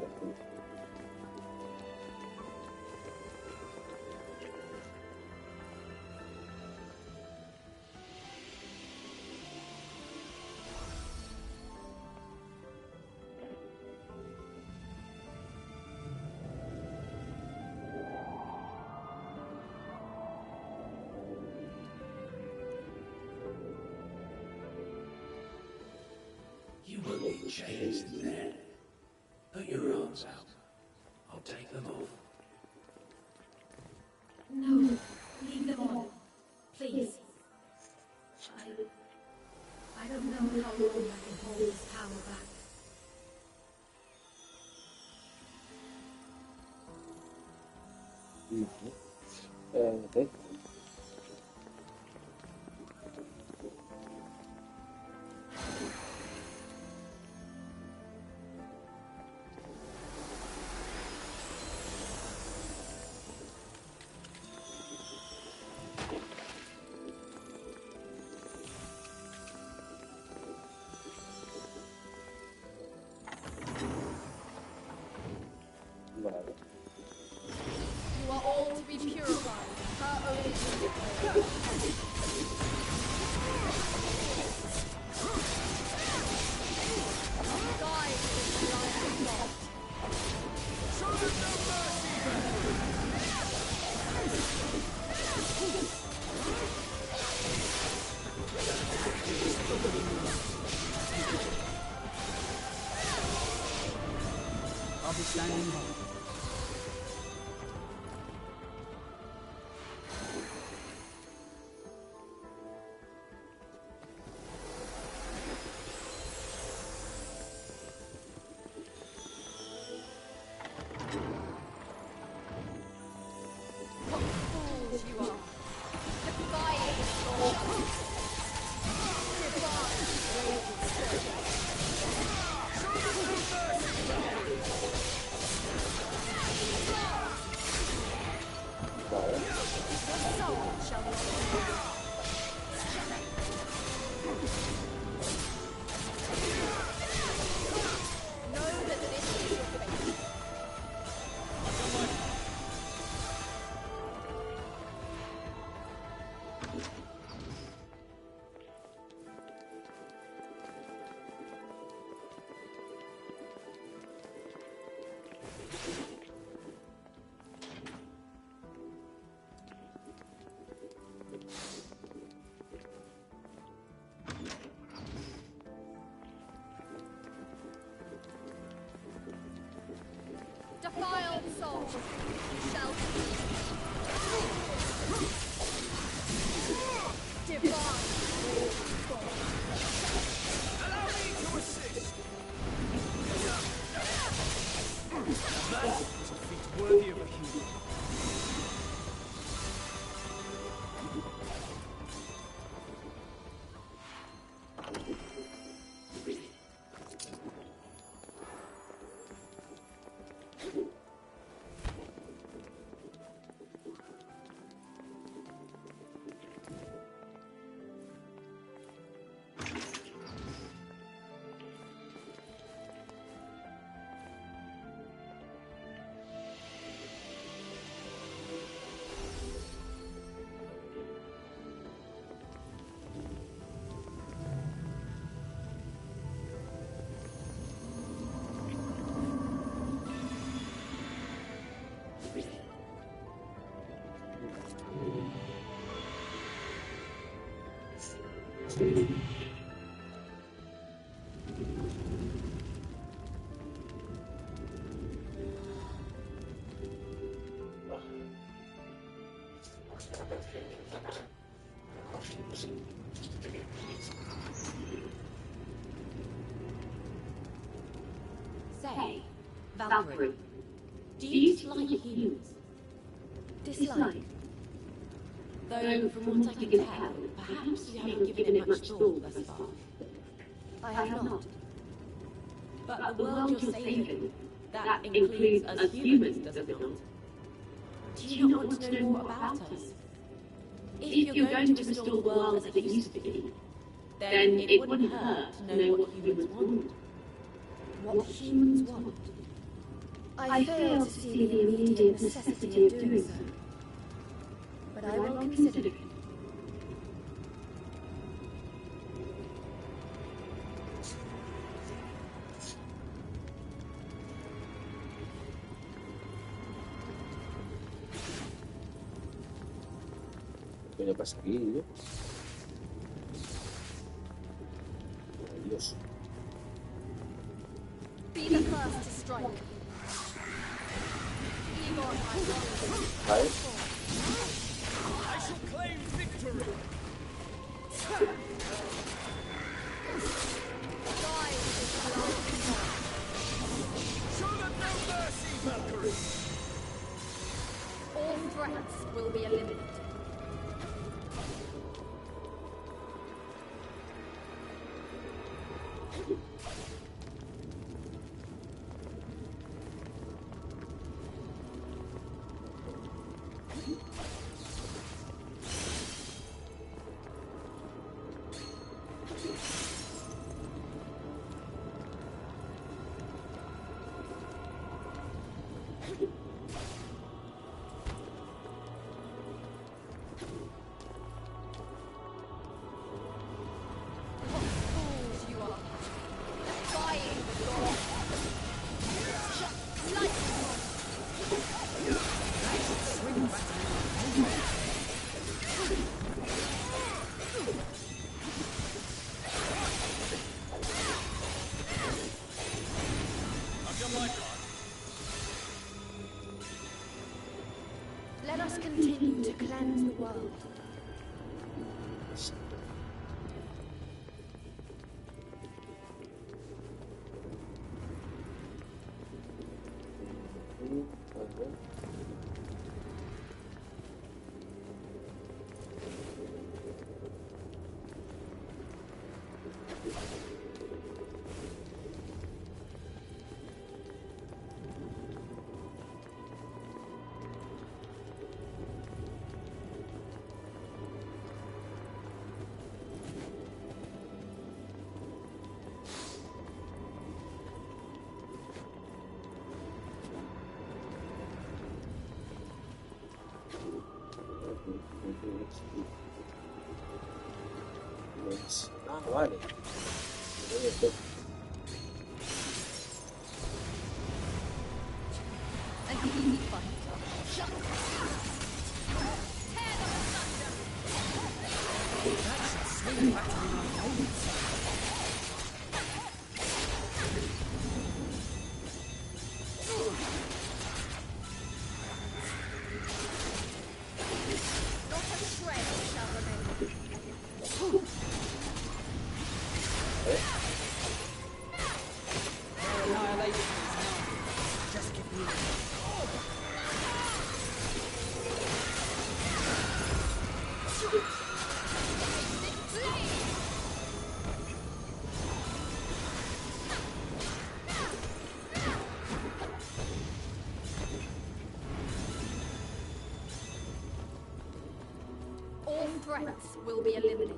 You won't need chains in there. Put your arms out. I'll take them off. No, leave them on. Please. I don't know how long I can hold this power back. Okay. be standing by. Defiled soul shall divine. Allow me to assist. That is a feat worthy of a human. Say, Valkyrie, do you dislike humans? Dislike? Though, from what I can tell, perhaps you haven't given it much thought thus far. I have not. But the world you're saving, that includes us humans, does it not? Do you not want to know more about us? If you're going to restore the world as it used to be, then it wouldn't hurt to know what humans want. What humans want? I fail to see the immediate necessity of doing so. But I will consider it. ¿Qué le pasa aquí, no? Dios. Be the first to strike. Vale. I shall claim victory. Show them no mercy, Valkyrie. All threats will be eliminated. Let us continue to cleanse the world. Ah, vale. Threats will be eliminated.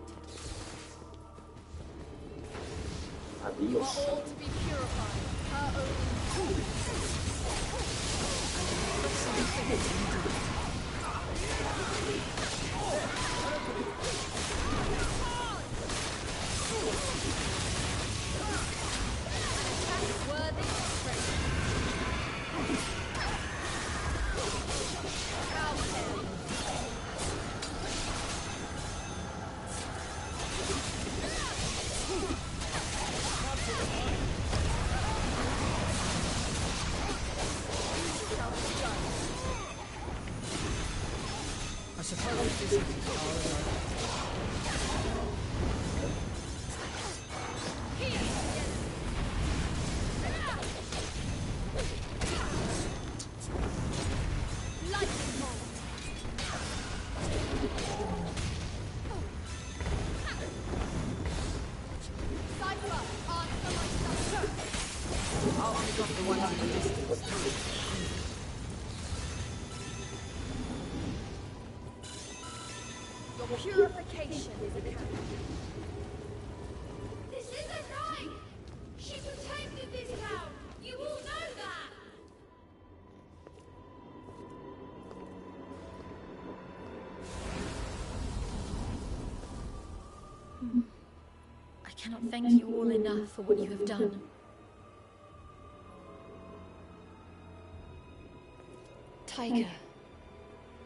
Adios. You are all to be purified. Her own. Worthy of strength. I suppose this is Purification is a count. This isn't right! She protected this town! You all know that! I cannot thank you all enough for what you have done. Tiger,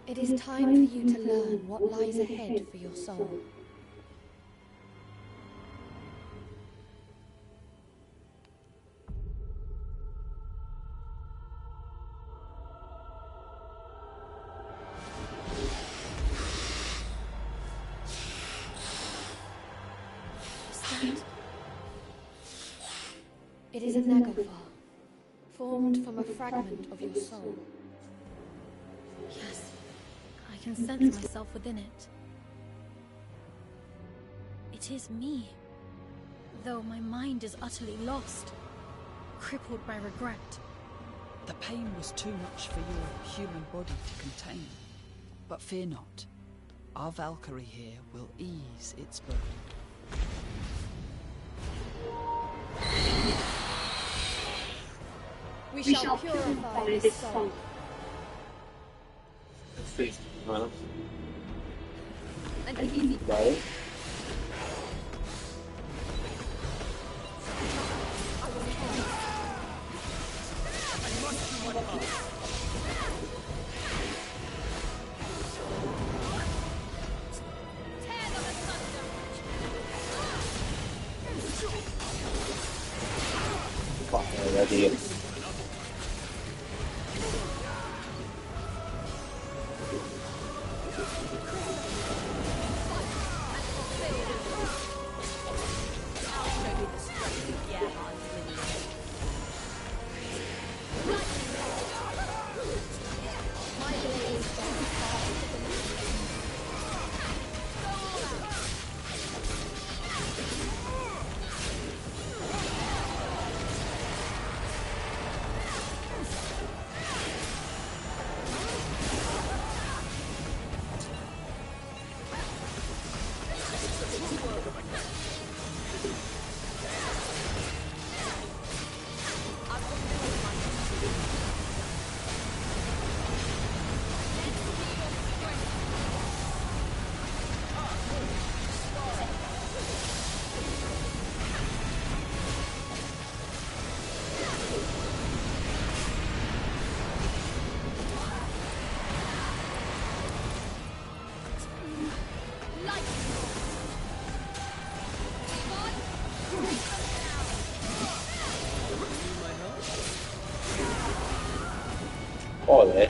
it is time for you to learn what lies ahead for your soul. It is a Nagovar, formed from a fragment of your soul. Yes, I can sense myself within it. It is me, though my mind is utterly lost, crippled by regret. The pain was too much for your human body to contain. But fear not. Our Valkyrie here will ease its burden. We shall purify this soul. Bueno. And easy. Vale. Vale, tío. Joder.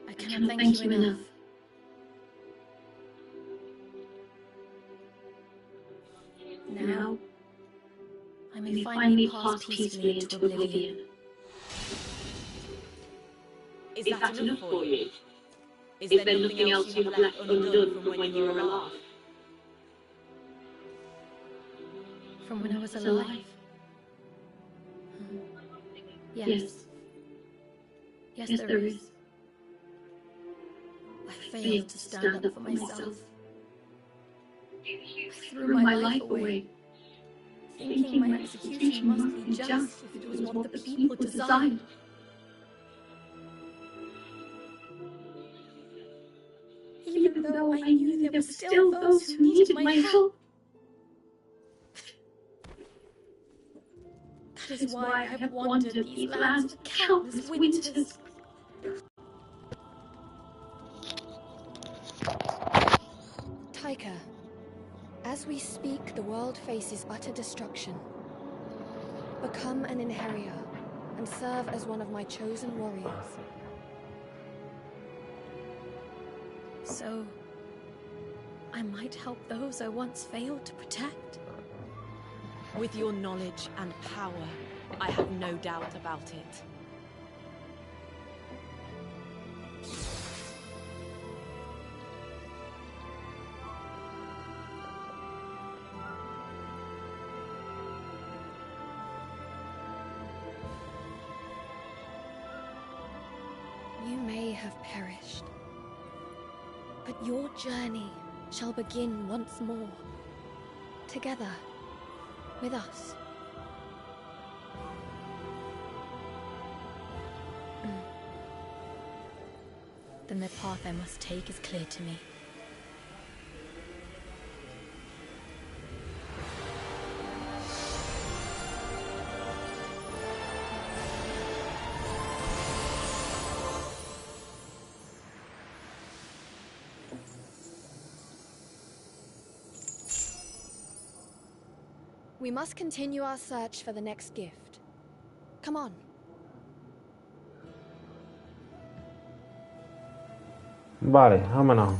I cannot thank you enough. Now, I may finally pass peacefully into oblivion. Is that enough for you? Is there nothing else you have left undone from when you were alive? From when I was alive? Yes. Yes, there is. I failed to stand up for myself. I threw my life away, thinking my execution must be just if it was what the people desired. Even though I knew there were still those who needed my help. That is why I have wandered these lands for countless winters. Taika, as we speak, the world faces utter destruction. Become an inheritor and serve as one of my chosen warriors. So, I might help those I once failed to protect. With your knowledge and power, I have no doubt about it. You may have perished, but your journey shall begin once more, together, with us. Then the path I must take is clear to me. We must continue our search for the next gift. Come on. Vale, vámonos.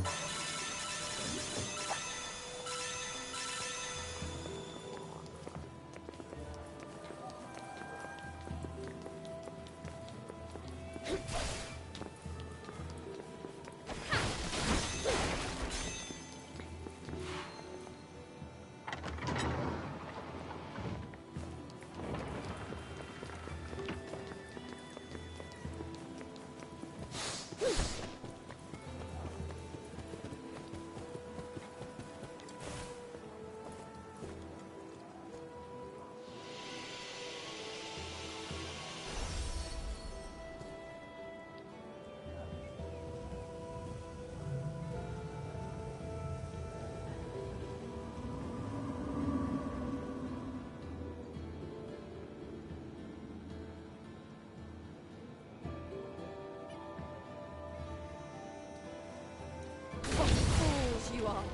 You are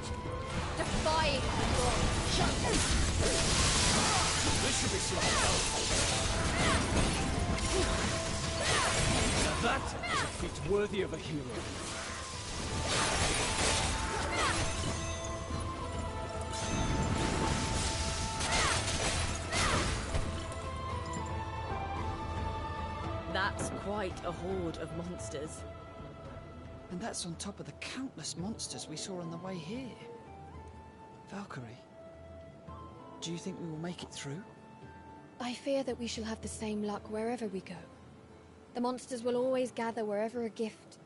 defying your justice. This should be some help. Now that is a feat worthy of a hero. That's quite a horde of monsters. And that's on top of the countless monsters we saw on the way here. Valkyrie, do you think we will make it through? I fear that we shall have the same luck wherever we go. The monsters will always gather wherever a gift...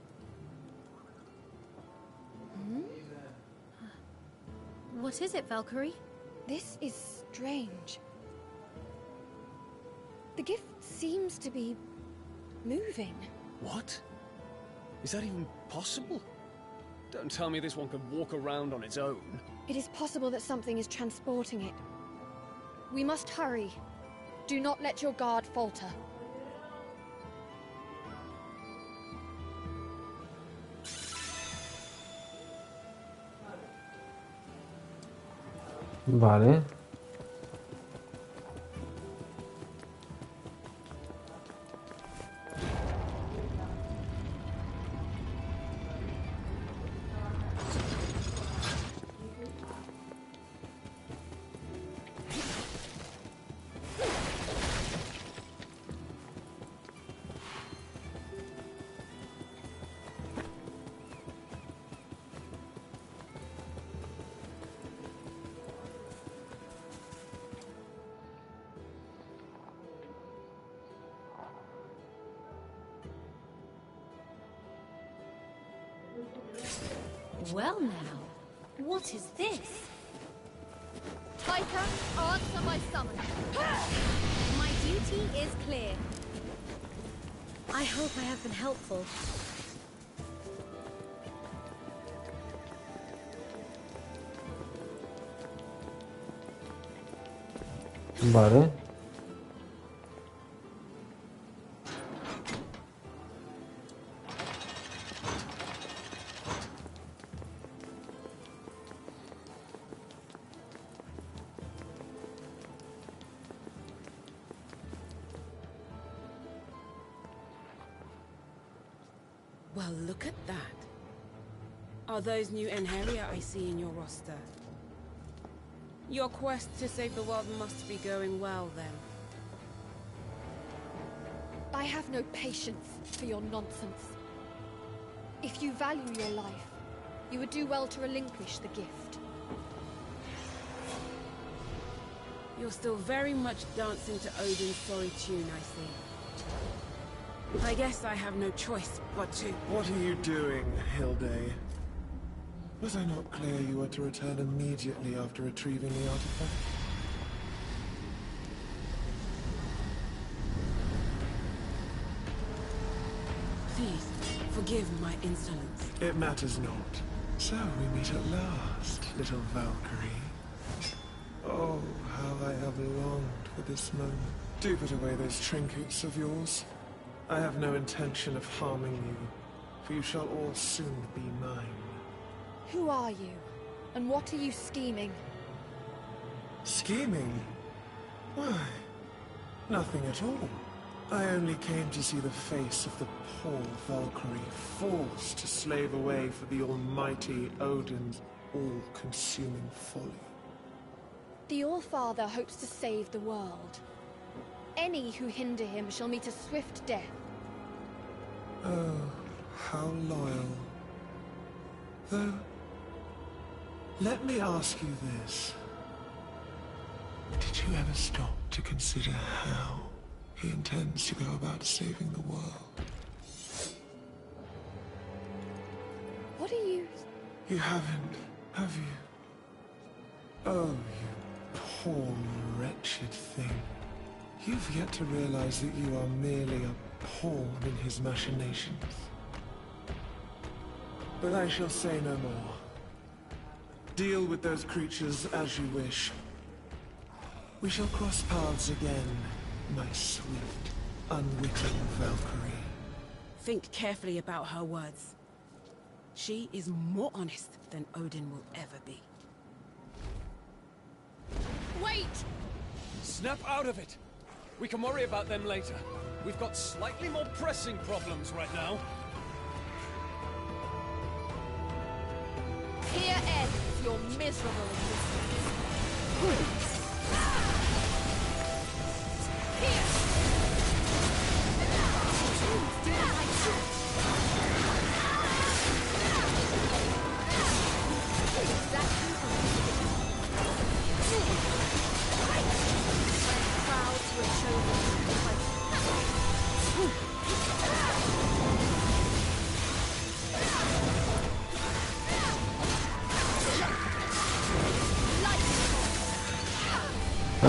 What is it, Valkyrie? This is strange. The gift seems to be moving. What? Is that even possible? Don't tell me this one could walk around on its own. It is possible that something is transporting it. We must hurry. Do not let your guard falter. Vale. Well now, what is this? Titan, answer my summon. My duty is clear. I hope I have been helpful. Vale. Well, look at that. Are those new Enheria I see in your roster? Your quest to save the world must be going well, then. I have no patience for your nonsense. If you value your life, you would do well to relinquish the gift. You're still very much dancing to Odin's sorry tune, I see. I guess I have no choice but to... What are you doing, Hilde? Was I not clear you were to return immediately after retrieving the artifact? Please, forgive my insolence. It matters not. So we meet at last, little Valkyrie. Oh, how I have longed for this moment. Do put away those trinkets of yours. I have no intention of harming you, for you shall all soon be mine. Who are you? And what are you scheming? Scheming? Why, nothing at all. I only came to see the face of the poor Valkyrie forced to slave away for the almighty Odin's all-consuming folly. The All-Father hopes to save the world. Any who hinder him shall meet a swift death. Oh, how loyal. Though, let me ask you this. Did you ever stop to consider how he intends to go about saving the world? What are you... You haven't, have you? Oh, you poor, wretched thing. You've yet to realize that you are merely a pawn in his machinations. But I shall say no more. Deal with those creatures as you wish. We shall cross paths again, my swift, unwitting Valkyrie. Think carefully about her words. She is more honest than Odin will ever be. Wait! Snap out of it! We can worry about them later. We've got slightly more pressing problems right now. Here ends your miserable existence. Here!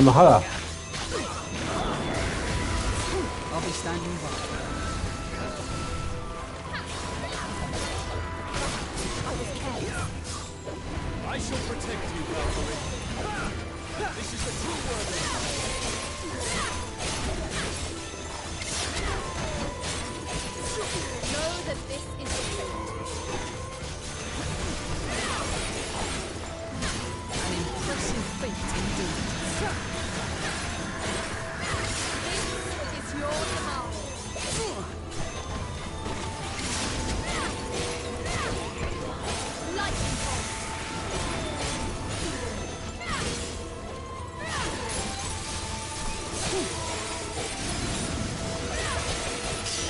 me jodas. I'll be standing by. I shall protect you, Valkyrie. This is the true word. Know that this is your fate. An impressive feat indeed. This is your command. Lightning bolt.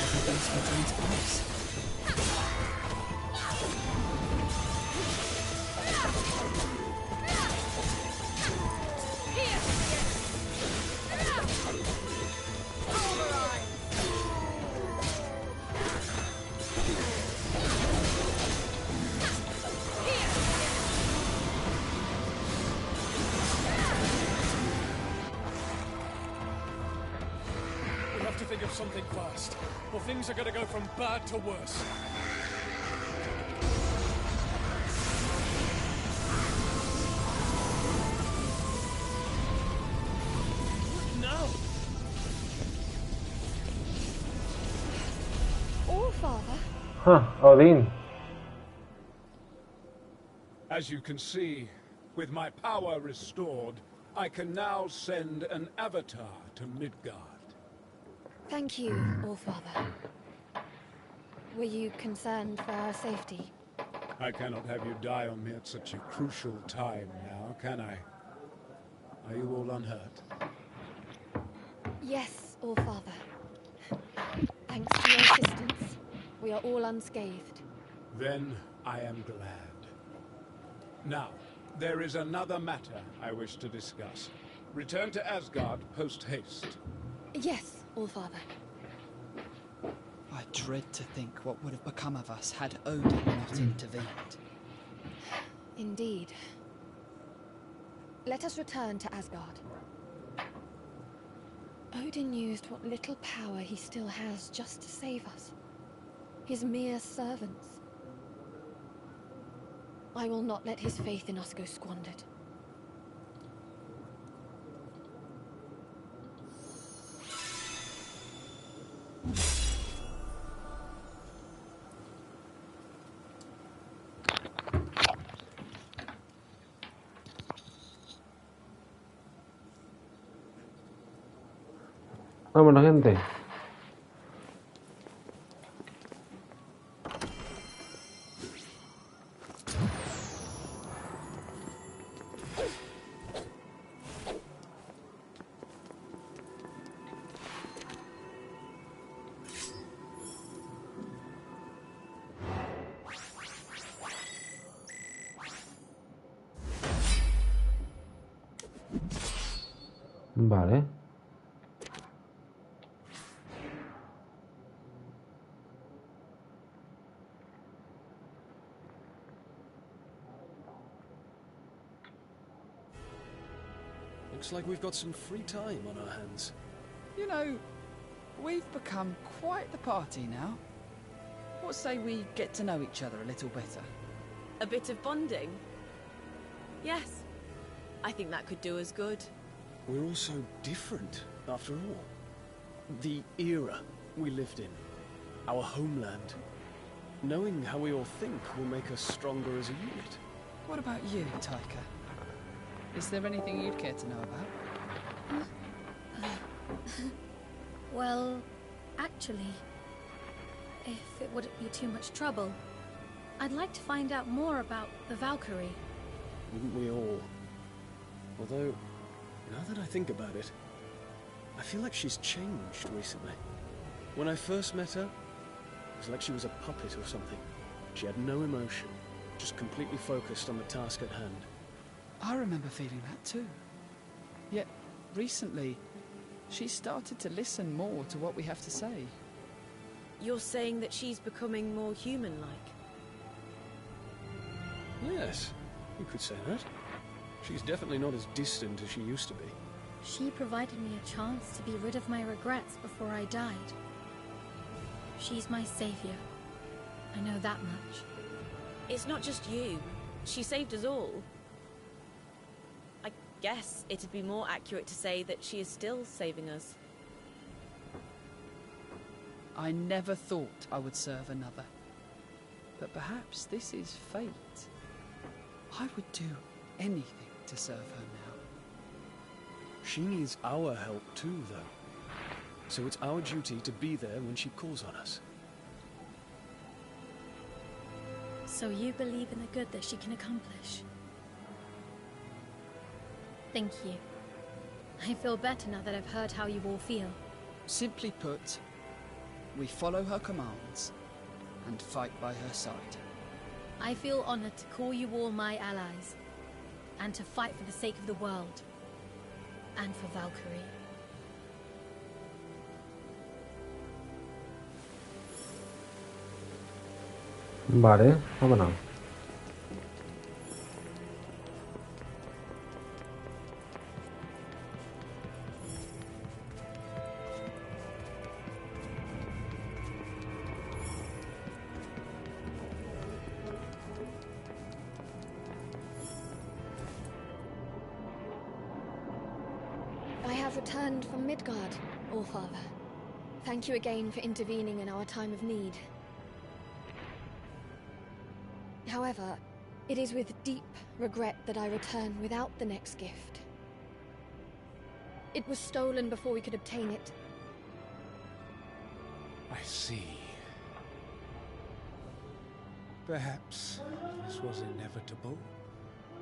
Everything's fitting into place. We have to think of something fast, or things are gonna go from bad to worse. Now! All father. Huh, Odín. As you can see, with my power restored, I can now send an avatar to Midgard. Thank you, All Father. Were you concerned for our safety? I cannot have you die on me at such a crucial time now, can I? Are you all unhurt? Yes, All Father. Thanks to your assistance, we are all unscathed. Then I am glad. Now, there is another matter I wish to discuss. Return to Asgard post-haste. Yes, All Father. I dread to think what would have become of us had Odin not intervened. Indeed. Let us return to Asgard. Odin used what little power he still has just to save us. His mere servants. I will not let his faith in us go squandered. Vámonos, gente. Vale. Looks like we've got some free time on our hands. You know, we've become quite the party now. What say we get to know each other a little better? A bit of bonding? Yes. I think that could do us good. We're all so different, after all. The era we lived in. Our homeland. Knowing how we all think will make us stronger as a unit. What about you, Taika? Is there anything you'd care to know about? Well, actually, if it wouldn't be too much trouble, I'd like to find out more about the Valkyrie. Wouldn't we all? Although, now that I think about it, I feel like she's changed recently. When I first met her, it was like she was a puppet or something. She had no emotion, just completely focused on the task at hand. I remember feeling that too. Yet, recently, she started to listen more to what we have to say. You're saying that she's becoming more human-like? Yes, you could say that. She's definitely not as distant as she used to be. She provided me a chance to be rid of my regrets before I died. She's my savior. I know that much. It's not just you. She saved us all. I guess it'd be more accurate to say that she is still saving us. I never thought I would serve another. But perhaps this is fate. I would do anything to serve her now. She needs our help too, though. So it's our duty to be there when she calls on us. So you believe in the good that she can accomplish? Thank you. I feel better now that I've heard how you all feel. Simply put, we follow her commands and fight by her side. I feel honored to call you all my allies, and to fight for the sake of the world, and for Valkyrie. Vale, vámonos. I have returned from Midgard, Allfather. Thank you again for intervening in our time of need. However, it is with deep regret that I return without the next gift. It was stolen before we could obtain it. I see. Perhaps this was inevitable,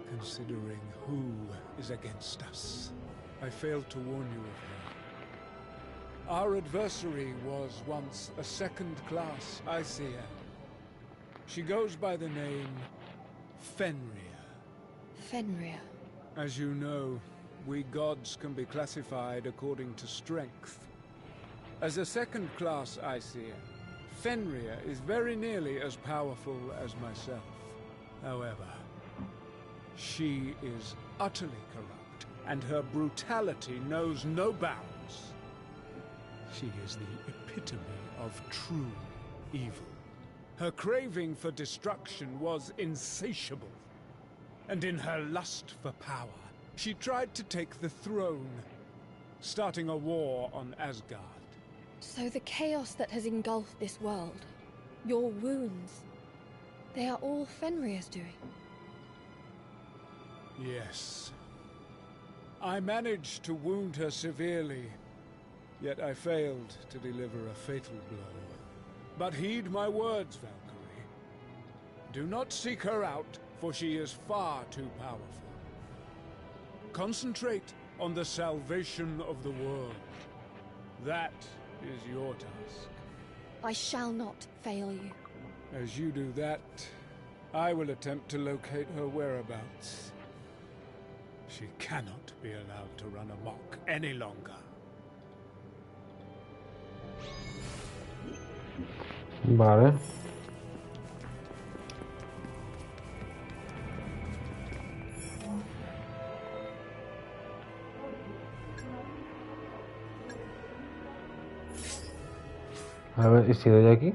considering who is against us. I failed to warn you of her. Our adversary was once a second-class Aesir. She goes by the name Fenrir. Fenrir. As you know, we gods can be classified according to strength. As a second-class Aesir, Fenrir is very nearly as powerful as myself. However, she is utterly corrupt, and her brutality knows no bounds. She is the epitome of true evil. Her craving for destruction was insatiable, and in her lust for power, she tried to take the throne, starting a war on Asgard. So the chaos that has engulfed this world, your wounds, they are all Fenrir's doing? Yes. I managed to wound her severely, yet I failed to deliver a fatal blow. But heed my words, Valkyrie. Do not seek her out, for she is far too powerful. Concentrate on the salvation of the world. That is your task. I shall not fail you. As you do that, I will attempt to locate her whereabouts. She cannot be allowed to run amok any longer. Vale. A ver, ¿y si doy aquí?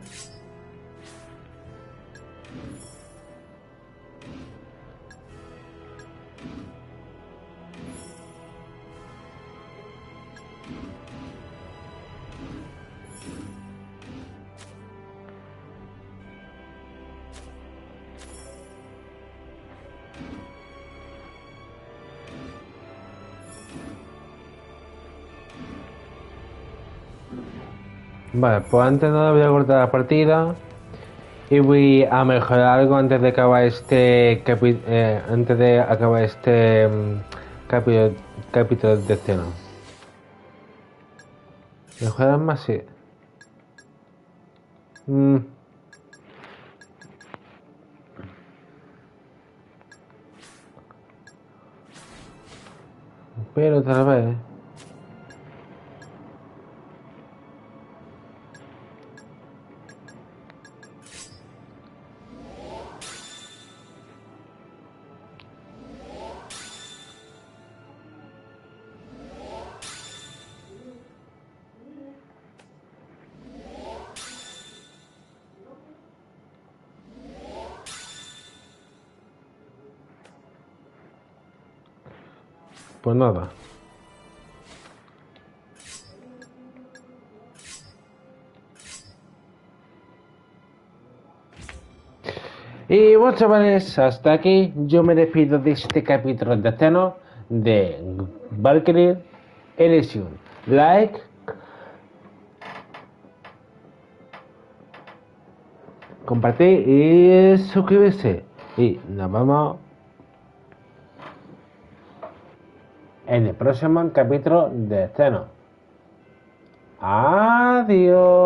Vale, pues antes nada voy a cortar la partida y voy a mejorar algo antes de acabar este capítulo de escena. Mejorar más, sí. Pero tal vez. Pues nada. Y bueno, chavales, hasta aquí yo me despido de este capítulo de estreno de Valkyrie Elysium. Like, compartir y suscribirse. Y nos vemos en el próximo capítulo de estreno. Adiós.